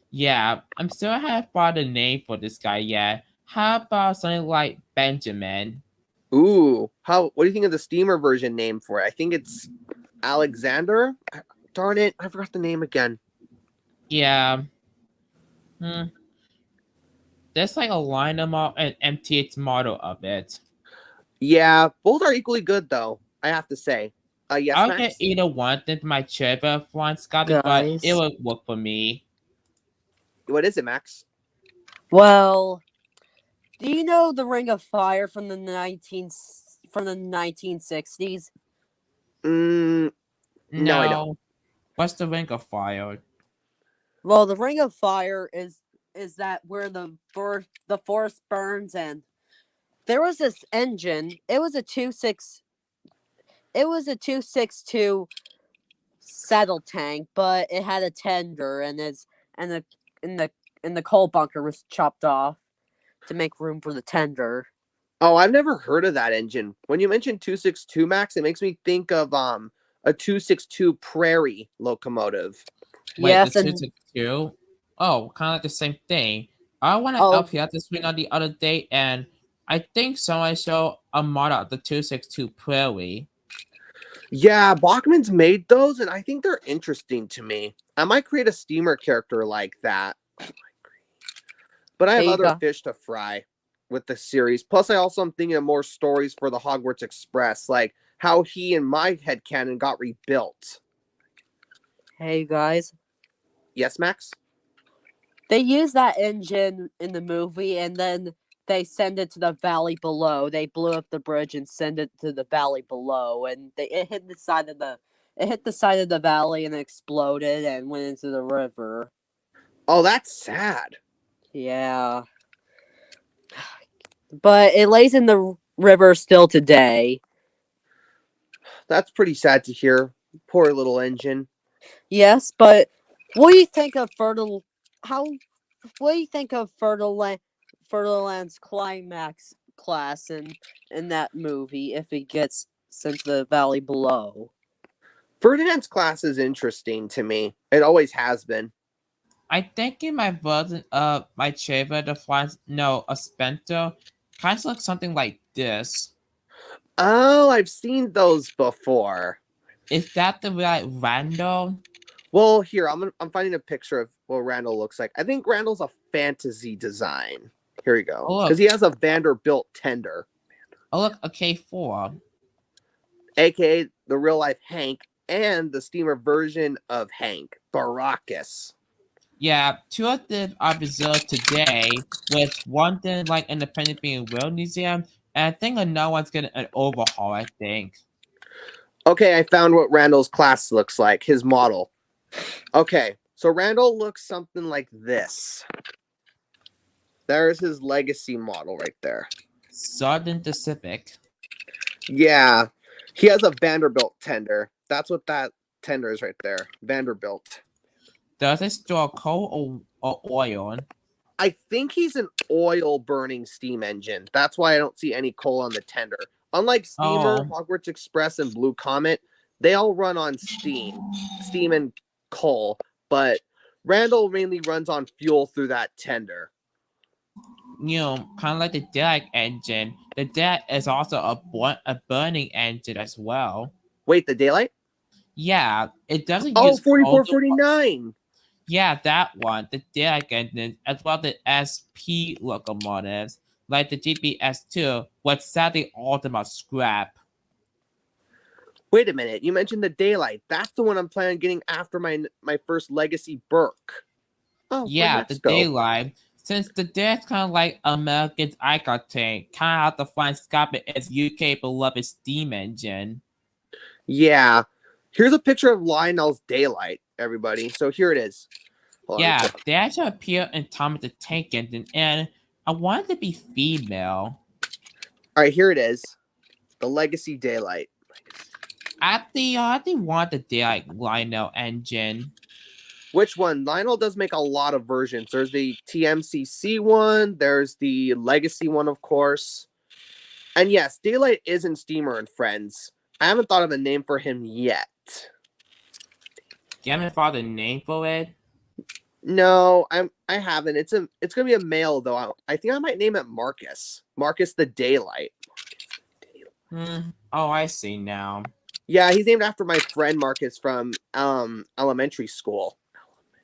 Yeah, I'm still haven't found a name for this guy yet. How about something like Benjamin? Ooh, what do you think of the steamer version name for it? I think it's Alexander. Darn it, I forgot the name again. Yeah. There's like a line model and MTH model of it. Yeah, both are equally good though, I have to say. Yes, I'll Max? get either one into my chair for Flying Scotty, but it Guys. would work for me. What is it, Max? Well, do you know the Ring of Fire from the 1960s? No, I don't. What's the Ring of Fire? Well, the Ring of Fire is that where the forest burns, and there was this engine. It was a 262 saddle tank, but it had a tender, and the coal bunker was chopped off to make room for the tender. Oh, I've never heard of that engine. When you mentioned 262, Max, it makes me think of a 262 Prairie locomotive. Wait, Yes, the and 262? Oh, kind of like the same thing. I went Oh. up here this week on the other day, and I think someone showed a model of the 262 Prairie. Yeah, Bachman's made those, and I think they're interesting to me. I might create a steamer character like that. But I have There you other go. fish to fry with the series. Plus, I also am thinking of more stories for the Hogwarts Express, like how he and my headcanon got rebuilt. hey guys, Yes, Max? they use that engine in the movie, and then they send it to the valley below. They blew up the bridge and send it to the valley below, and it hit the side of the valley and exploded and went into the river. Oh, that's sad. Yeah, but it lays in the river still today. That's pretty sad to hear. Poor little engine. Yes, but what do you think of Fertiland's climax class in that movie if he gets sent to the valley below? Ferdinand's class is interesting to me. It always has been. I think in my version of my chamber, the flies, no, a Spento, kind of looks something like this. Oh, I've seen those before. Is that the right Randall? Well, here I'm finding a picture of what Randall looks like. I think Randall's a fantasy design. Here we go. Oh, look. Because he has a Vanderbilt tender, Oh, look, a K4. aka the real life Hank, and the steamer version of Hank, Baracus. Yeah, two of them are reserved today, with one thing like Independent being World Museum, and I think another one's getting an overhaul, I think. Okay, I found what Randall's class looks like, his model. Okay, so Randall looks something like this. There's his legacy model right there. Southern Pacific. Yeah, he has a Vanderbilt tender. That's what that tender is right there. Vanderbilt. Does it store coal or oil? I think he's an oil burning steam engine. That's why I don't see any coal on the tender. Unlike Steamer, Hogwarts Express, and Blue Comet, they all run on steam and coal. But Randall mainly runs on fuel through that tender. You know, kind of like the Derek engine. The Derek is also a burning engine as well. Wait, the Daylight? Yeah, it doesn't Oh, use 4449. Yeah, that one, the Derek engine, as well as the SP locomotives, like the GPS2, was sadly ultimate scrap. Wait a minute. You mentioned the Daylight. That's the one I'm planning on getting after my first Legacy Burke. Oh, Yeah, the Daylight. Since the Derek's kind of like American's icon tank, kind of have to find scrap it as UK beloved steam engine. Yeah. Here's a picture of Lionel's Daylight, everybody. So here it is. Yeah, they actually appear in Thomas the Tank Engine, and I wanted to be female. All right, here it is. The Legacy Daylight. I think want the Daylight Lionel engine. Which one? Lionel does make a lot of versions. There's the TMCC one. There's the Legacy one, of course. And yes, Daylight is in Steamer and Friends. I haven't thought of a name for him yet. You haven't thought of a name for it? No, I haven't. It's gonna be a male though. I think I might name it Marcus. Marcus the Daylight. Oh, I see now. Yeah, he's named after my friend Marcus from elementary school.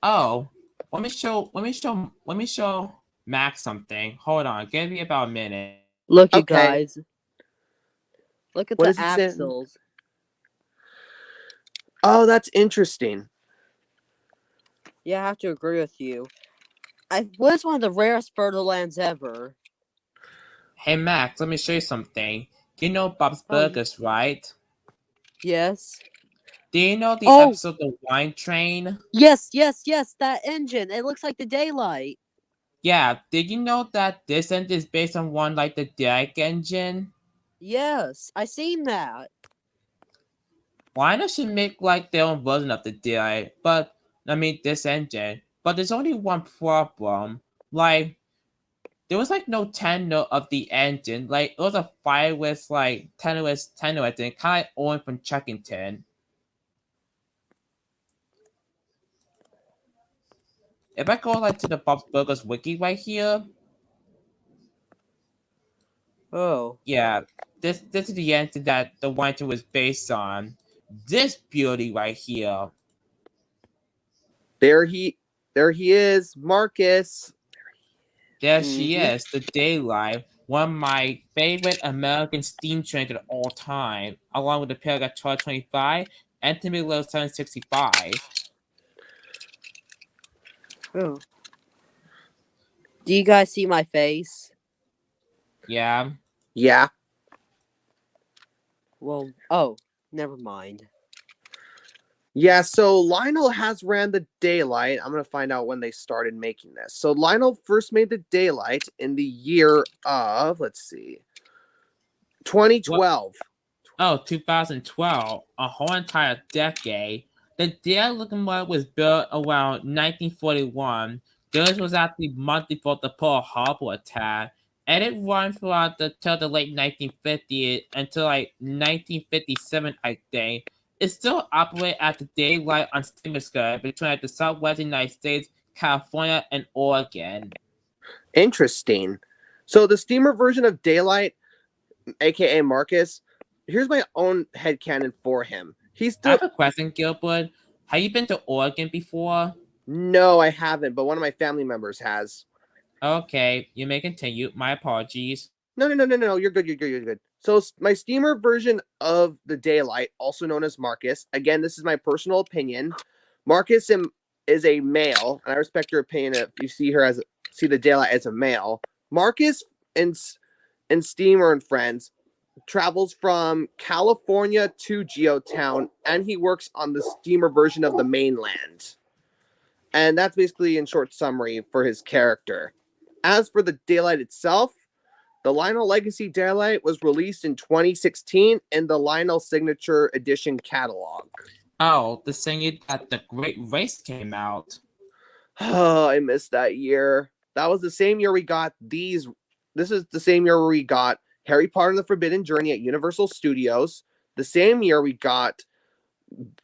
Oh, let me show Max something. Hold on, give me about a minute. Look, you guys. Look at What the does it say? axles. Oh, that's interesting. Yeah, I have to agree with you. What's one of the rarest fertilands ever? Hey Max, let me show you something. You know Bob's Burgers, right? Yes. Do you know the episode The Wine Train? Yes, that engine. It looks like the Daylight. Yeah, did you know that this engine is based on one like the Derek engine? Yes, I seen that. Why not should make like their own version of the Derek, but I mean this engine. But there's only one problem. Like there was like no tenor of the engine. Like it was a fireless like tenuous thing, kind of like Owen from Chuckington. If I go like to the Bob's Burgers wiki right here, yeah, this is the engine that the wine train was based on. This beauty right here. There he is, Marcus. There she is, the Daylight, one of my favorite American steam trains of all time, along with the Paragraph 1225 and Timmy Little 765. Oh. Do you guys see my face? Yeah. Yeah. Well, never mind. Yeah, so Lionel has ran the Daylight. I'm going to find out when they started making this. So Lionel first made the Daylight in the year of, let's see, 2012. Oh, 2012. A whole entire decade. The Daylight locomotive was built around 1941. This was actually months before the Pearl Harbor attack. And it ran throughout till the late 1950s until like 1957, I think. It still operates at the Daylight on steamer skirt between like, the Southwest United States, California, and Oregon. Interesting. So the steamer version of Daylight, aka Marcus, here's my own headcanon for him. I have a question, Gilbert. Have you been to Oregon before? No, I haven't, but one of my family members has. Okay, you may continue. My apologies. No. You're good. So my steamer version of the Daylight, also known as Marcus, again, this is my personal opinion. Marcus is a male, and I respect your opinion if you see the Daylight as a male. Marcus and Steamer and Friends, travels from California to Geotown, and he works on the steamer version of the mainland. And that's basically in short summary for his character. As for the Daylight itself, the Lionel Legacy Daylight was released in 2016 in the Lionel Signature Edition catalog. Oh, the same year that the Great Race came out. Oh, I missed that year. That was the same year we got these. This is the same year where we got Harry Potter and the Forbidden Journey at Universal Studios. The same year we got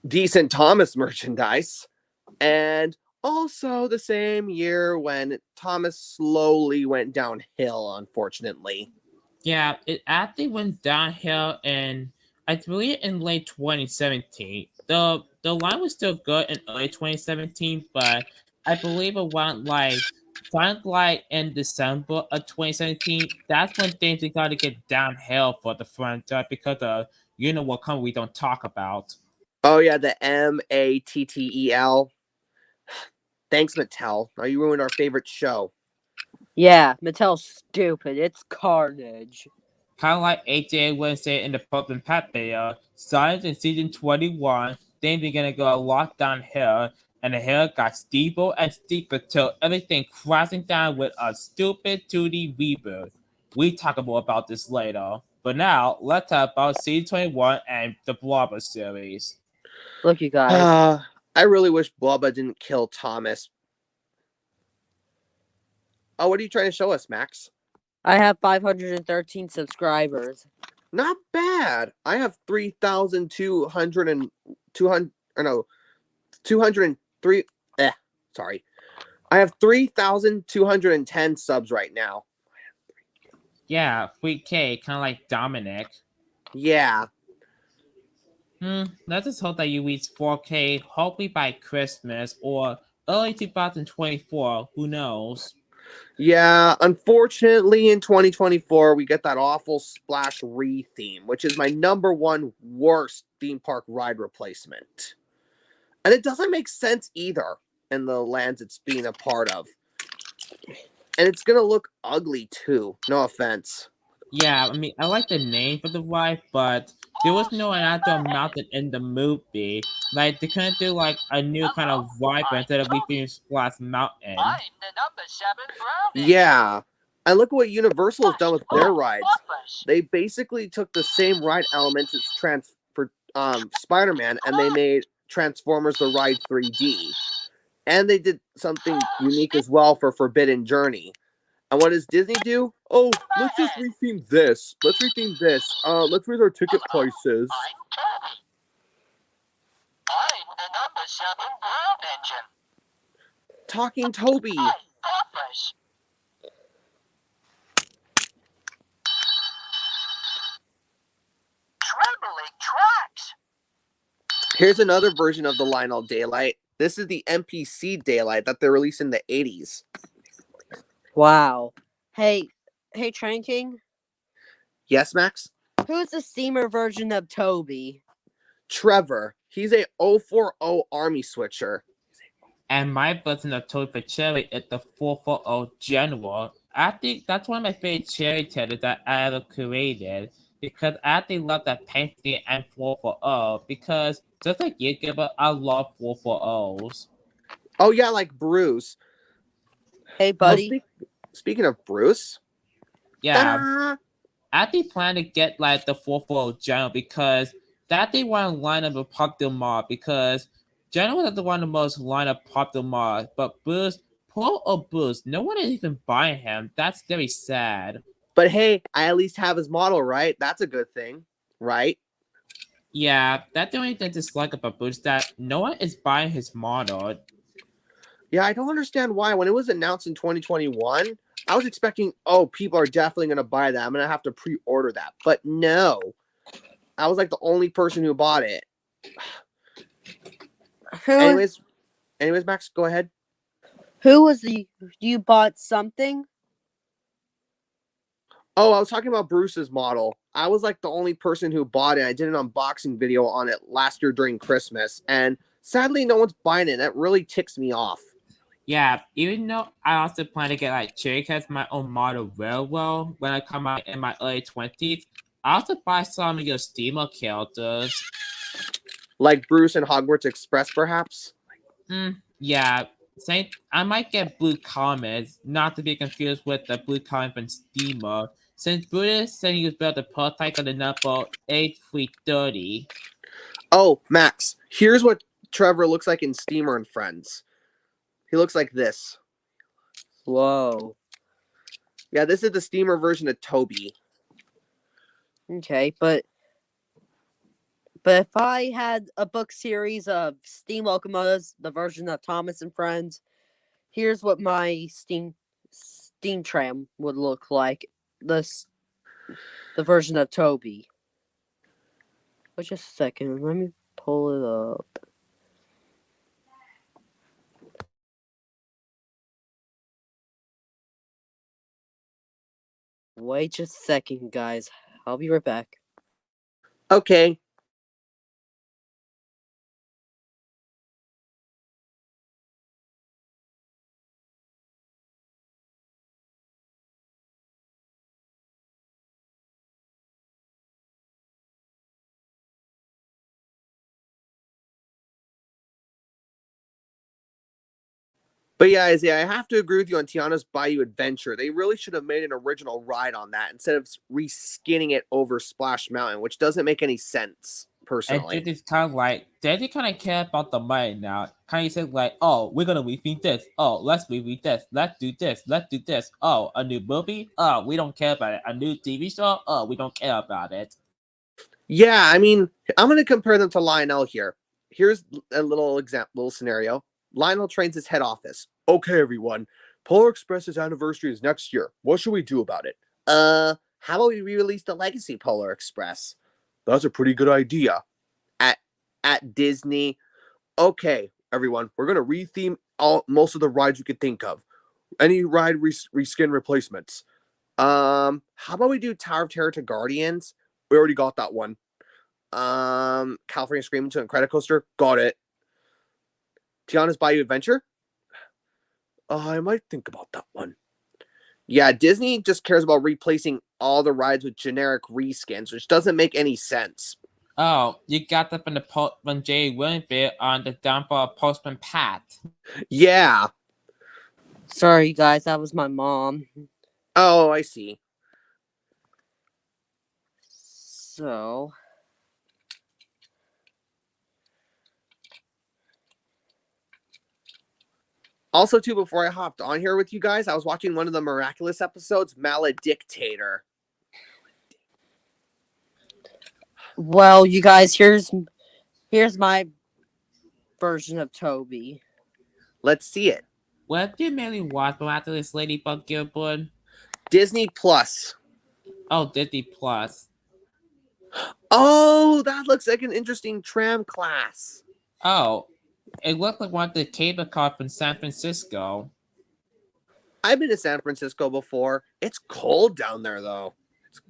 Decent Thomas merchandise. And also the same year when Thomas slowly went downhill, unfortunately. Yeah, it actually went downhill in, I believe, in late 2017. The line was still good in early 2017, but I believe around in December of 2017, that's when things got to get downhill for the franchise because of what come we don't talk about. Oh yeah, the Mattel. Thanks, Mattel. Now you ruined our favorite show. Yeah, Mattel's stupid. It's carnage. Kind of like AJ Wednesday in the Pulp and Pat video, started in season 21, things began to go a lot downhill, and the hill got steeper and steeper till everything crashing down with a stupid 2D reboot. We talk more about this later. But now, let's talk about season 21 and the Blobber series. Look, you guys. I really wish Bubba didn't kill Thomas. Oh, what are you trying to show us, Max? I have 513 subscribers. Not bad. I have 3,200 and 200. No, 203. Sorry. I have 3,210 subs right now. Yeah, 3K, kind of like Dominic. Yeah. Let's just hope that you reach 4K, hopefully by Christmas or early 2024. Who knows? Yeah, unfortunately, in 2024, we get that awful Splash Re theme, which is my number one worst theme park ride replacement. And it doesn't make sense either in the lands it's being a part of. And it's going to look ugly, too. No offense. Yeah, I mean, I like the name for the ride, but there was no actual mountain in the movie. Like, they couldn't do, like, a new kind of ride instead of repeating Splash Mountain. Yeah. And look at what Universal has done with their rides. They basically took the same ride elements as for Spider-Man, and they made Transformers the Ride 3D. And they did something unique as well for Forbidden Journey. And what does Disney do? Oh, let's just retheme this. Let's retheme this. Let's raise our ticket prices. Talking Toby. Here's another version of the Lionel Daylight. This is the NPC Daylight that they released in the 80s. Wow. Hey, Train King? Yes, Max? Who's the steamer version of Toby? Trevor. He's a 040 Army switcher. And my version of Toby for Cherry is the 440 General. I think that's one of my favorite cherry teddies that I ever created. Because I actually love that painting and 440 because just like you, Gilbert, I love 440s. Oh yeah, like Bruce. Hey, buddy. Speaking of Bruce. Yeah. Ta-da! I actually plan to get like the 440 General because that they want to line up a popular mod because General is the one of the most line up popular mods, but Bruce, poor old Bruce, no one is even buying him. That's very sad. But hey, I at least have his model, right? That's a good thing, right? Yeah, that's the only thing to dislike about Bruce, that no one is buying his model. Yeah, I don't understand why. When it was announced in 2021, I was expecting, oh, people are definitely going to buy that. I'm going to have to pre-order that. But no. I was like the only person who bought it. Anyways, Max, go ahead. Who was you bought something? Oh, I was talking about Bruce's model. I was like the only person who bought it. I did an unboxing video on it last year during Christmas, and sadly, no one's buying it. That really ticks me off. Yeah, even though I also plan to get like Cherry Cat's my own model real well when I come out in my early 20s, I also buy some of your steamer characters. Like Bruce and Hogwarts Express, perhaps? Yeah. I might get blue comments, not to be confused with the blue comment from Steamer, since Brutus said he was built a prototype on the number 8330. Oh, Max, here's what Trevor looks like in Steamer and Friends. He looks like this. Whoa. Yeah, this is the Steamer version of Toby. Okay, but if I had a book series of steam locomotives, the version of Thomas and Friends, here's what my steam tram would look like. The version of Toby. Wait just a second. Let me pull it up. Wait just a second, guys. I'll be right back. Okay. But yeah, Isaiah, I have to agree with you on Tiana's Bayou Adventure. They really should have made an original ride on that instead of reskinning it over Splash Mountain, which doesn't make any sense, And personally. Disney's kind of like, Disney kind of care about the money now. Kind of said like, oh, we're gonna rethink this. Oh, let's rethink this. Let's do this. Let's do this. Oh, a new movie. Oh, we don't care about it. A new TV show. Oh, we don't care about it. Yeah, I mean, I'm going to compare them to Lionel here. Here's a little little scenario. Lionel trains his head office. Okay, everyone. Polar Express's anniversary is next year. What should we do about it? How about we re-release the Legacy Polar Express? That's a pretty good idea. At Disney. Okay, everyone. We're going to retheme most of the rides we could think of. Any ride reskin replacements. How about we do Tower of Terror to Guardians? We already got that one. California Screaming to Incredicoaster, got it. Tiana's Bayou Adventure? I might think about that one. Yeah, Disney just cares about replacing all the rides with generic reskins, which doesn't make any sense. Oh, you got that from Jay Williams on the downfall of Postman Pat. Yeah. Sorry, guys, that was my mom. Oh, I see. So. Also, too, before I hopped on here with you guys, I was watching one of the Miraculous episodes, Maledictator. Well, you guys, here's my version of Toby. Let's see it. What do you mainly watch after this Ladybug Gilbert? Disney Plus. Oh, Disney Plus. Oh, that looks like an interesting tram class. Oh, it looked like one of the cable cars from San Francisco. I've been to San Francisco before. It's cold down there, though.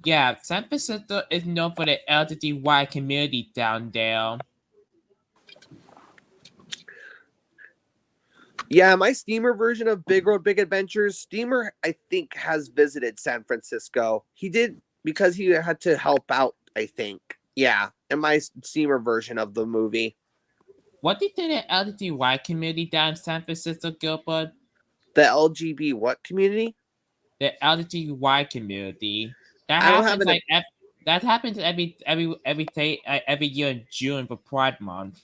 Yeah, San Francisco is known for the LGBTY community down there. Yeah, my Steamer version of Big Road Big Adventures, Steamer, I think, has visited San Francisco. He did because he had to help out, I think. Yeah, in my Steamer version of the movie. What did the LGBTY community down in San Francisco, Gilbert? The LGB what community? The LGBTY community. That I don't happens have like that happens every year in June for Pride Month.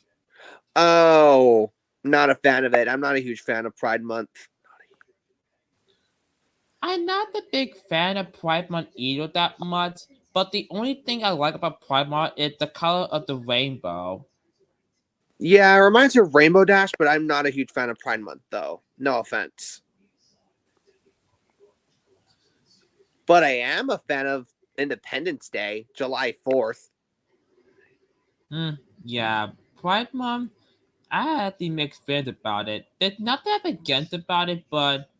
Oh, not a fan of it. I'm not a huge fan of Pride Month. I'm not a big fan of Pride Month either that much, but the only thing I like about Pride Month is the color of the rainbow. Yeah, it reminds me of Rainbow Dash, but I'm not a huge fan of Pride Month, though. No offense. But I am a fan of Independence Day, July 4th. Yeah, Pride Month, I had the mixed feelings about it. There's nothing I'm against about it, but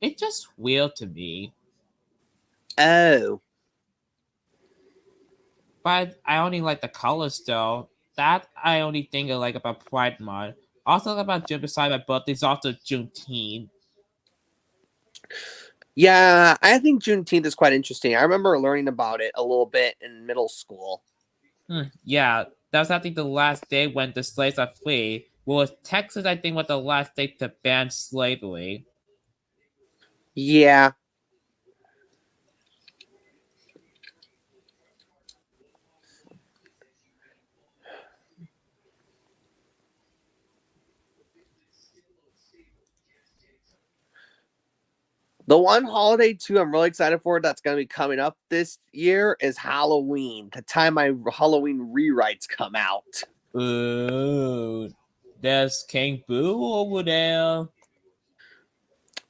it's just weird to me. Oh. But I only like the colors though. That I only think I like about Pride Month. Also like about June beside my birthday is also Juneteenth. Yeah, I think Juneteenth is quite interesting. I remember learning about it a little bit in middle school. Yeah, that's I think the last day when the slaves are free. Well, Texas, I think, was the last state to ban slavery. Yeah. The one holiday too I'm really excited for that's going to be coming up this year is Halloween. The time my Halloween rewrites come out. Ooh, there's King Boo over there.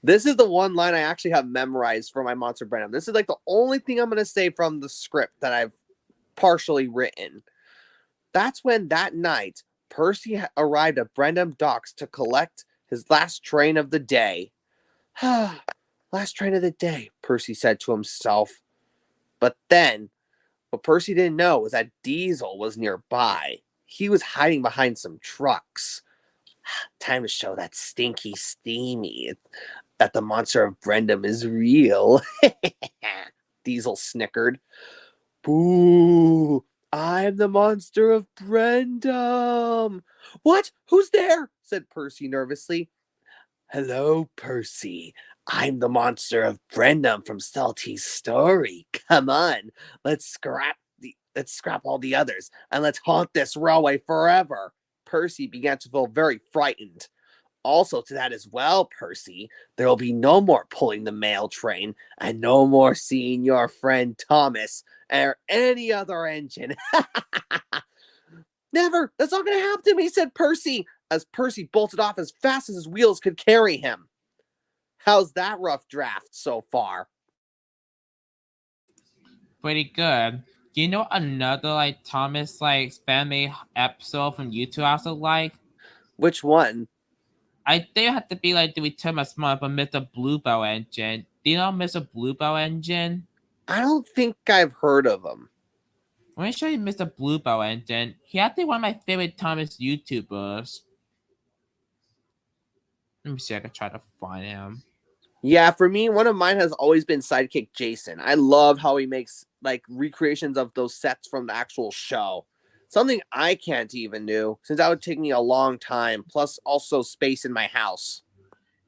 This is the one line I actually have memorized for my Monster Brandom. This is like the only thing I'm going to say from the script that I've partially written. That's when that night Percy arrived at Brandon Docks to collect his last train of the day. Last train of the day, Percy said to himself. But then, what Percy didn't know was that Diesel was nearby. He was hiding behind some trucks. Time to show that stinky steamy that the monster of Brendam is real. Diesel snickered. Boo! I'm the monster of Brendam. What? Who's there? Said Percy nervously. Hello, Percy. I'm the monster of Brendam from Salty's story. Come on, let's scrap all the others and let's haunt this railway forever. Percy began to feel very frightened. Also to that as well, Percy, there will be no more pulling the mail train and no more seeing your friend Thomas or any other engine. Never! That's not going to happen to me, said Percy, as Percy bolted off as fast as his wheels could carry him. How's that rough draft so far? Pretty good. You know another like Thomas like fan made episode from YouTube I also like? Which one? I think it had to be like the Return of Smart but Mr. Bluebell Engine. Do you know Mr. Bluebell Engine? I don't think I've heard of him. Let me show you Mr. Bluebell Engine. He had to be one of my favorite Thomas YouTubers. Let me see if I can try to find him. Yeah, for me, one of mine has always been Sidekick Jason. I love how he makes like recreations of those sets from the actual show. Something I can't even do, since that would take me a long time, plus also space in my house.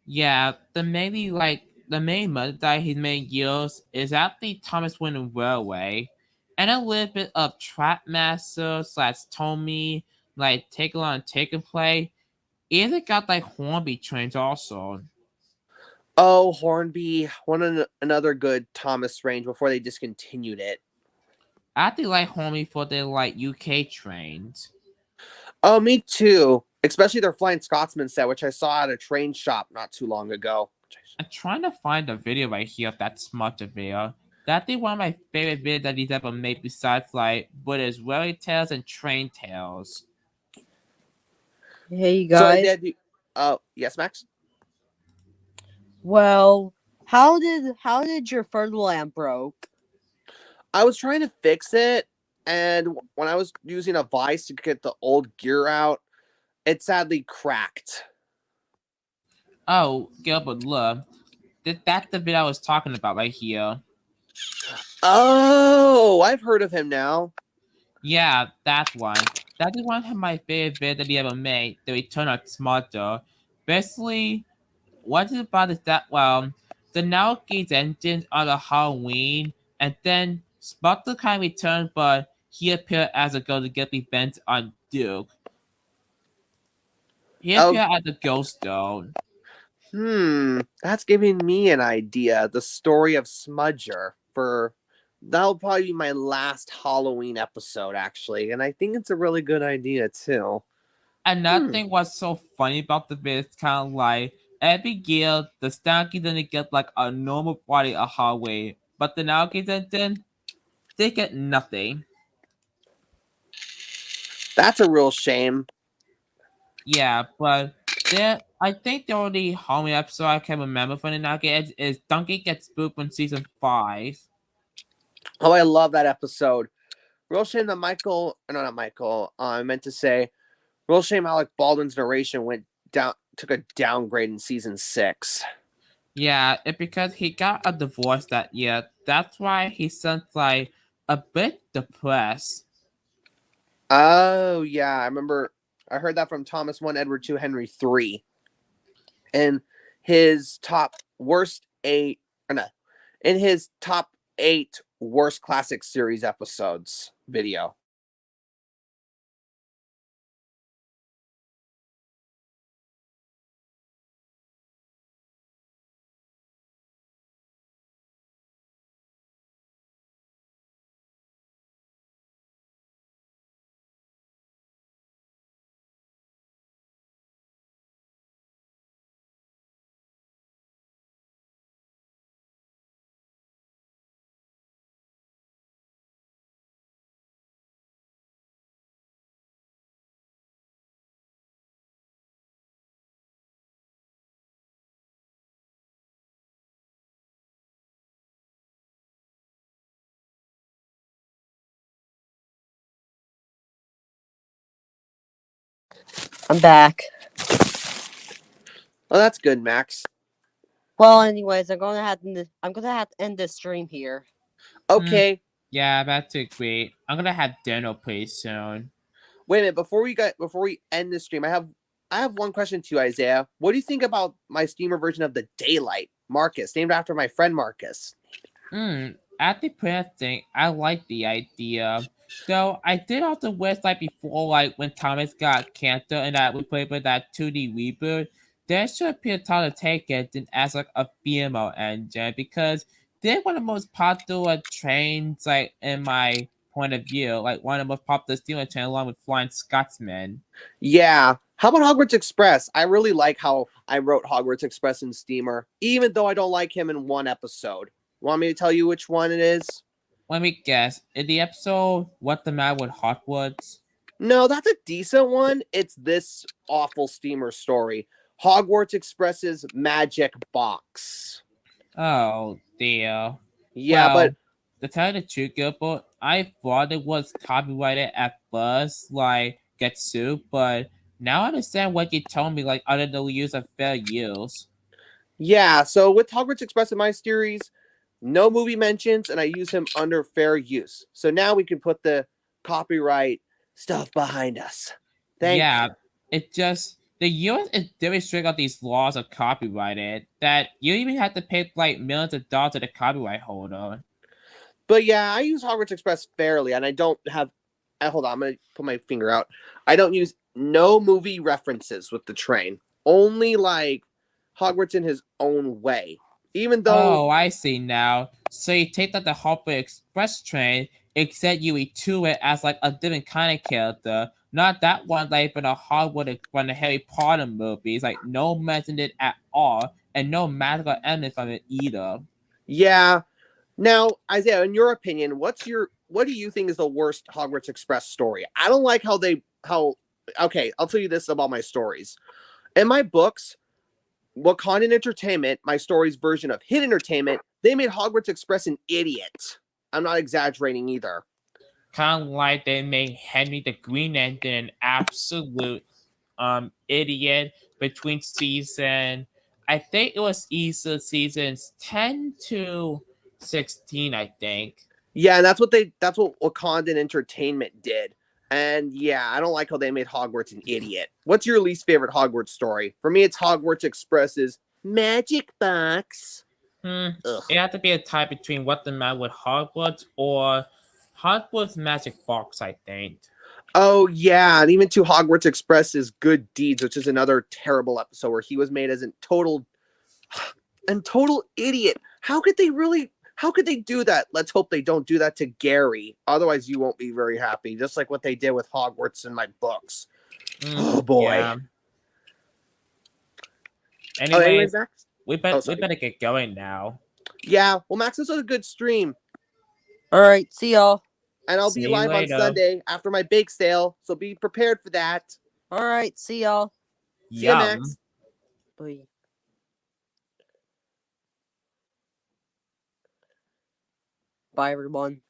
Yeah, the main mode that he made use is actually Thomas Winning Railway. And a little bit of Trapmaster slash Tommy, like Take Along Take and Play. Even got like Hornby trains also. Oh, Hornby, another good Thomas range before they discontinued it. I actually like Hornby for their like UK trains. Oh, me too. Especially their Flying Scotsman set, which I saw at a train shop not too long ago. I'm trying to find a video right here of that smart video. That'd be one of my favorite videos that he's ever made besides like Buddha's Railway Tales and Train Tales. Hey So guys. yes, Max? Well, how did your third lamp broke? I was trying to fix it, and when I was using a vise to get the old gear out, it sadly cracked. Oh, Gilbert, look. That's the video I was talking about right here. Oh, I've heard of him now. Yeah, that one. That is one of my favorite videos that he ever made, The Return of Smarter. Basically, what is about is that, well, the Naoki's engines are the Halloween, and then Smarter kind of returned, but he appeared as a girl to get revenge on Duke. He appeared as a ghost, though. That's giving me an idea. The story of Smudger that'll probably be my last Halloween episode, actually, and I think it's a really good idea too. Another thing was so funny about the video is kind of like every year the Stanky didn't get like a normal body a hallway, but the Naoki didn't. They get nothing. That's a real shame. Yeah, but I think the only Halloween episode I can remember from the Naoki is Donkey Gets Spooked in season 5. Oh, I love that episode. Real shame that not Michael. I meant to say, real shame Alec Baldwin's narration took a downgrade in season 6. Yeah, it's because he got a divorce that year. That's why he sounds like a bit depressed. Oh yeah, I remember. I heard that from Thomas 1, Edward 2, Henry 3, and his top worst eight, or no, in his top 8 worst classic series episodes video. I'm back. Oh, that's good, Max. Well, anyways, I'm gonna have to end this stream here. Mm, Okay, yeah, that's a great. I'm gonna have dinner pretty soon. wait a minute. Before we end this stream, I have one question to you, Isaiah. What do you think about my steamer version of the Daylight, Marcus, named after my friend Marcus? At the present thing, I like the idea. Though I did also wish like before, like when Thomas got cancer and that we played with that 2D reboot, there should be a time to take it and as like a female engine because they're one of the most popular trains like in my point of view, like one of the most popular steamer train along with Flying Scotsman. Yeah. How about Hogwarts Express? I really like how I wrote Hogwarts Express in Steamer, even though I don't like him in one episode. Want me to tell you which one it is? Let me guess. In the episode What the Matter with Hogwarts? No, that's a decent one. It's this awful Steamer story. Hogwarts Express's Magic Box. Oh dear. Yeah, but Well, to tell you the truth, Gilbert, I thought it was copyrighted at first, like get sued, but now I understand what you told me, like under the use of fair use. yeah, so with Hogwarts Express in my series, no movie mentions, and I use him under fair use. So now we can put the copyright stuff behind us. Thank Yeah, you. it just the US is very strict on these laws of copyrighted that you even have to pay like millions of dollars to the copyright holder. But yeah, I use Hogwarts Express fairly, and I don't have. Hold on, I'm gonna put my finger out. I don't use no movie references with the train. Only like Hogwarts in his own way. Even though, Oh, I see now. So you take that the Hopper Express train, except you to it as like a different kind of character. Not that one like in a Hogwarts from the Harry Potter movies. Like no mention it at all, and no magical element from it either. yeah. Now, Isaiah, in your opinion, what do you think is the worst Hogwarts Express story? I don't like how. Okay, I'll tell you this about my stories. In my books, Wakandan Entertainment, my story's version of Hit Entertainment, they made Hogwarts Express an idiot. I'm not exaggerating either. Kind of like they made Henry the Green Lantern an absolute idiot between season. I think it was either seasons 10 to 16. I think. Yeah, and that's what Wakandan Entertainment did. And yeah, I don't like how they made Hogwarts an idiot. What's your least favorite Hogwarts story? For me, it's Hogwarts Express's Magic Box. Ugh. It had to be a tie between What the Man with Hogwarts or Hogwarts Magic Box, I think. Oh yeah, and even to Hogwarts Express's Good Deeds, which is another terrible episode where he was made as a total idiot. How could they do that? Let's hope they don't do that to Gary. Otherwise you won't be very happy. Just like what they did with Hogwarts in my books. Oh boy. Yeah. Oh, anyways, Anyways, Max? we Sorry. better get going now. Yeah, well, Max, this was a good stream. Alright, see y'all. And I'll See be you live on later. Sunday after my bake sale, so be prepared for that. Alright, see y'all. See ya, Yum. Max. Bye. Bye, everyone.